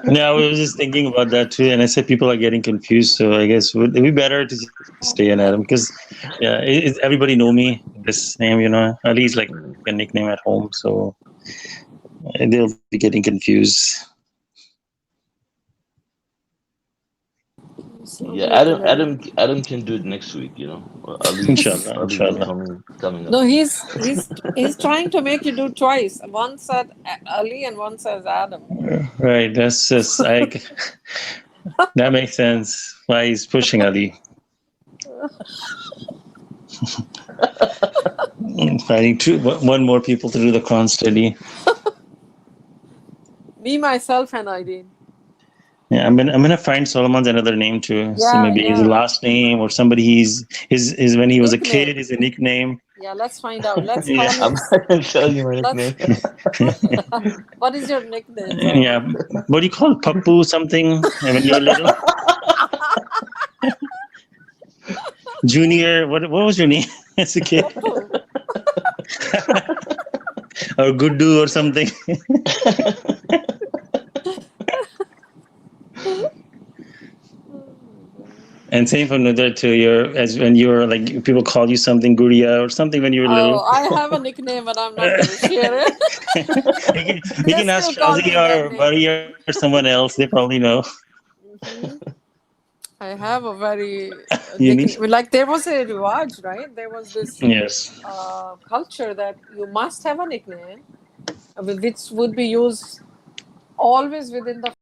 No, I was just thinking about that too, and I said people are getting confused. So I guess it'd be better to stay in Adam because, yeah, everybody know me this name. Ali is like a nickname at home, so they'll be getting confused. Yeah, Adam can do it next week. Ali Inshallah, be inshallah. coming No, up. he's trying to make you do twice. One said Ali and one says Adam. Right, that's just that makes sense. Why he's pushing Ali. Finding one more people to do the Quran study. Me, myself, and Aideen. Yeah, I'm gonna find Solomon's another name too. So maybe his last name or somebody his when he was a kid, his nickname. Yeah, let's find out. Let's Yeah. call him. I'm not gonna tell you my nickname. What is your nickname? Yeah, what do you call it? Pappu something when you're little? Junior, what was your name as a kid? Or Guddu or something. And same for Nudar too. As when you're like people call you something Guria or something when you were little. I have a nickname, but I'm not going to share it. you can ask Shazi or Bari or someone else. They probably know. I have a very nickname. Like there was a riwaj, right? There was this culture that you must have a nickname, which would be used always within the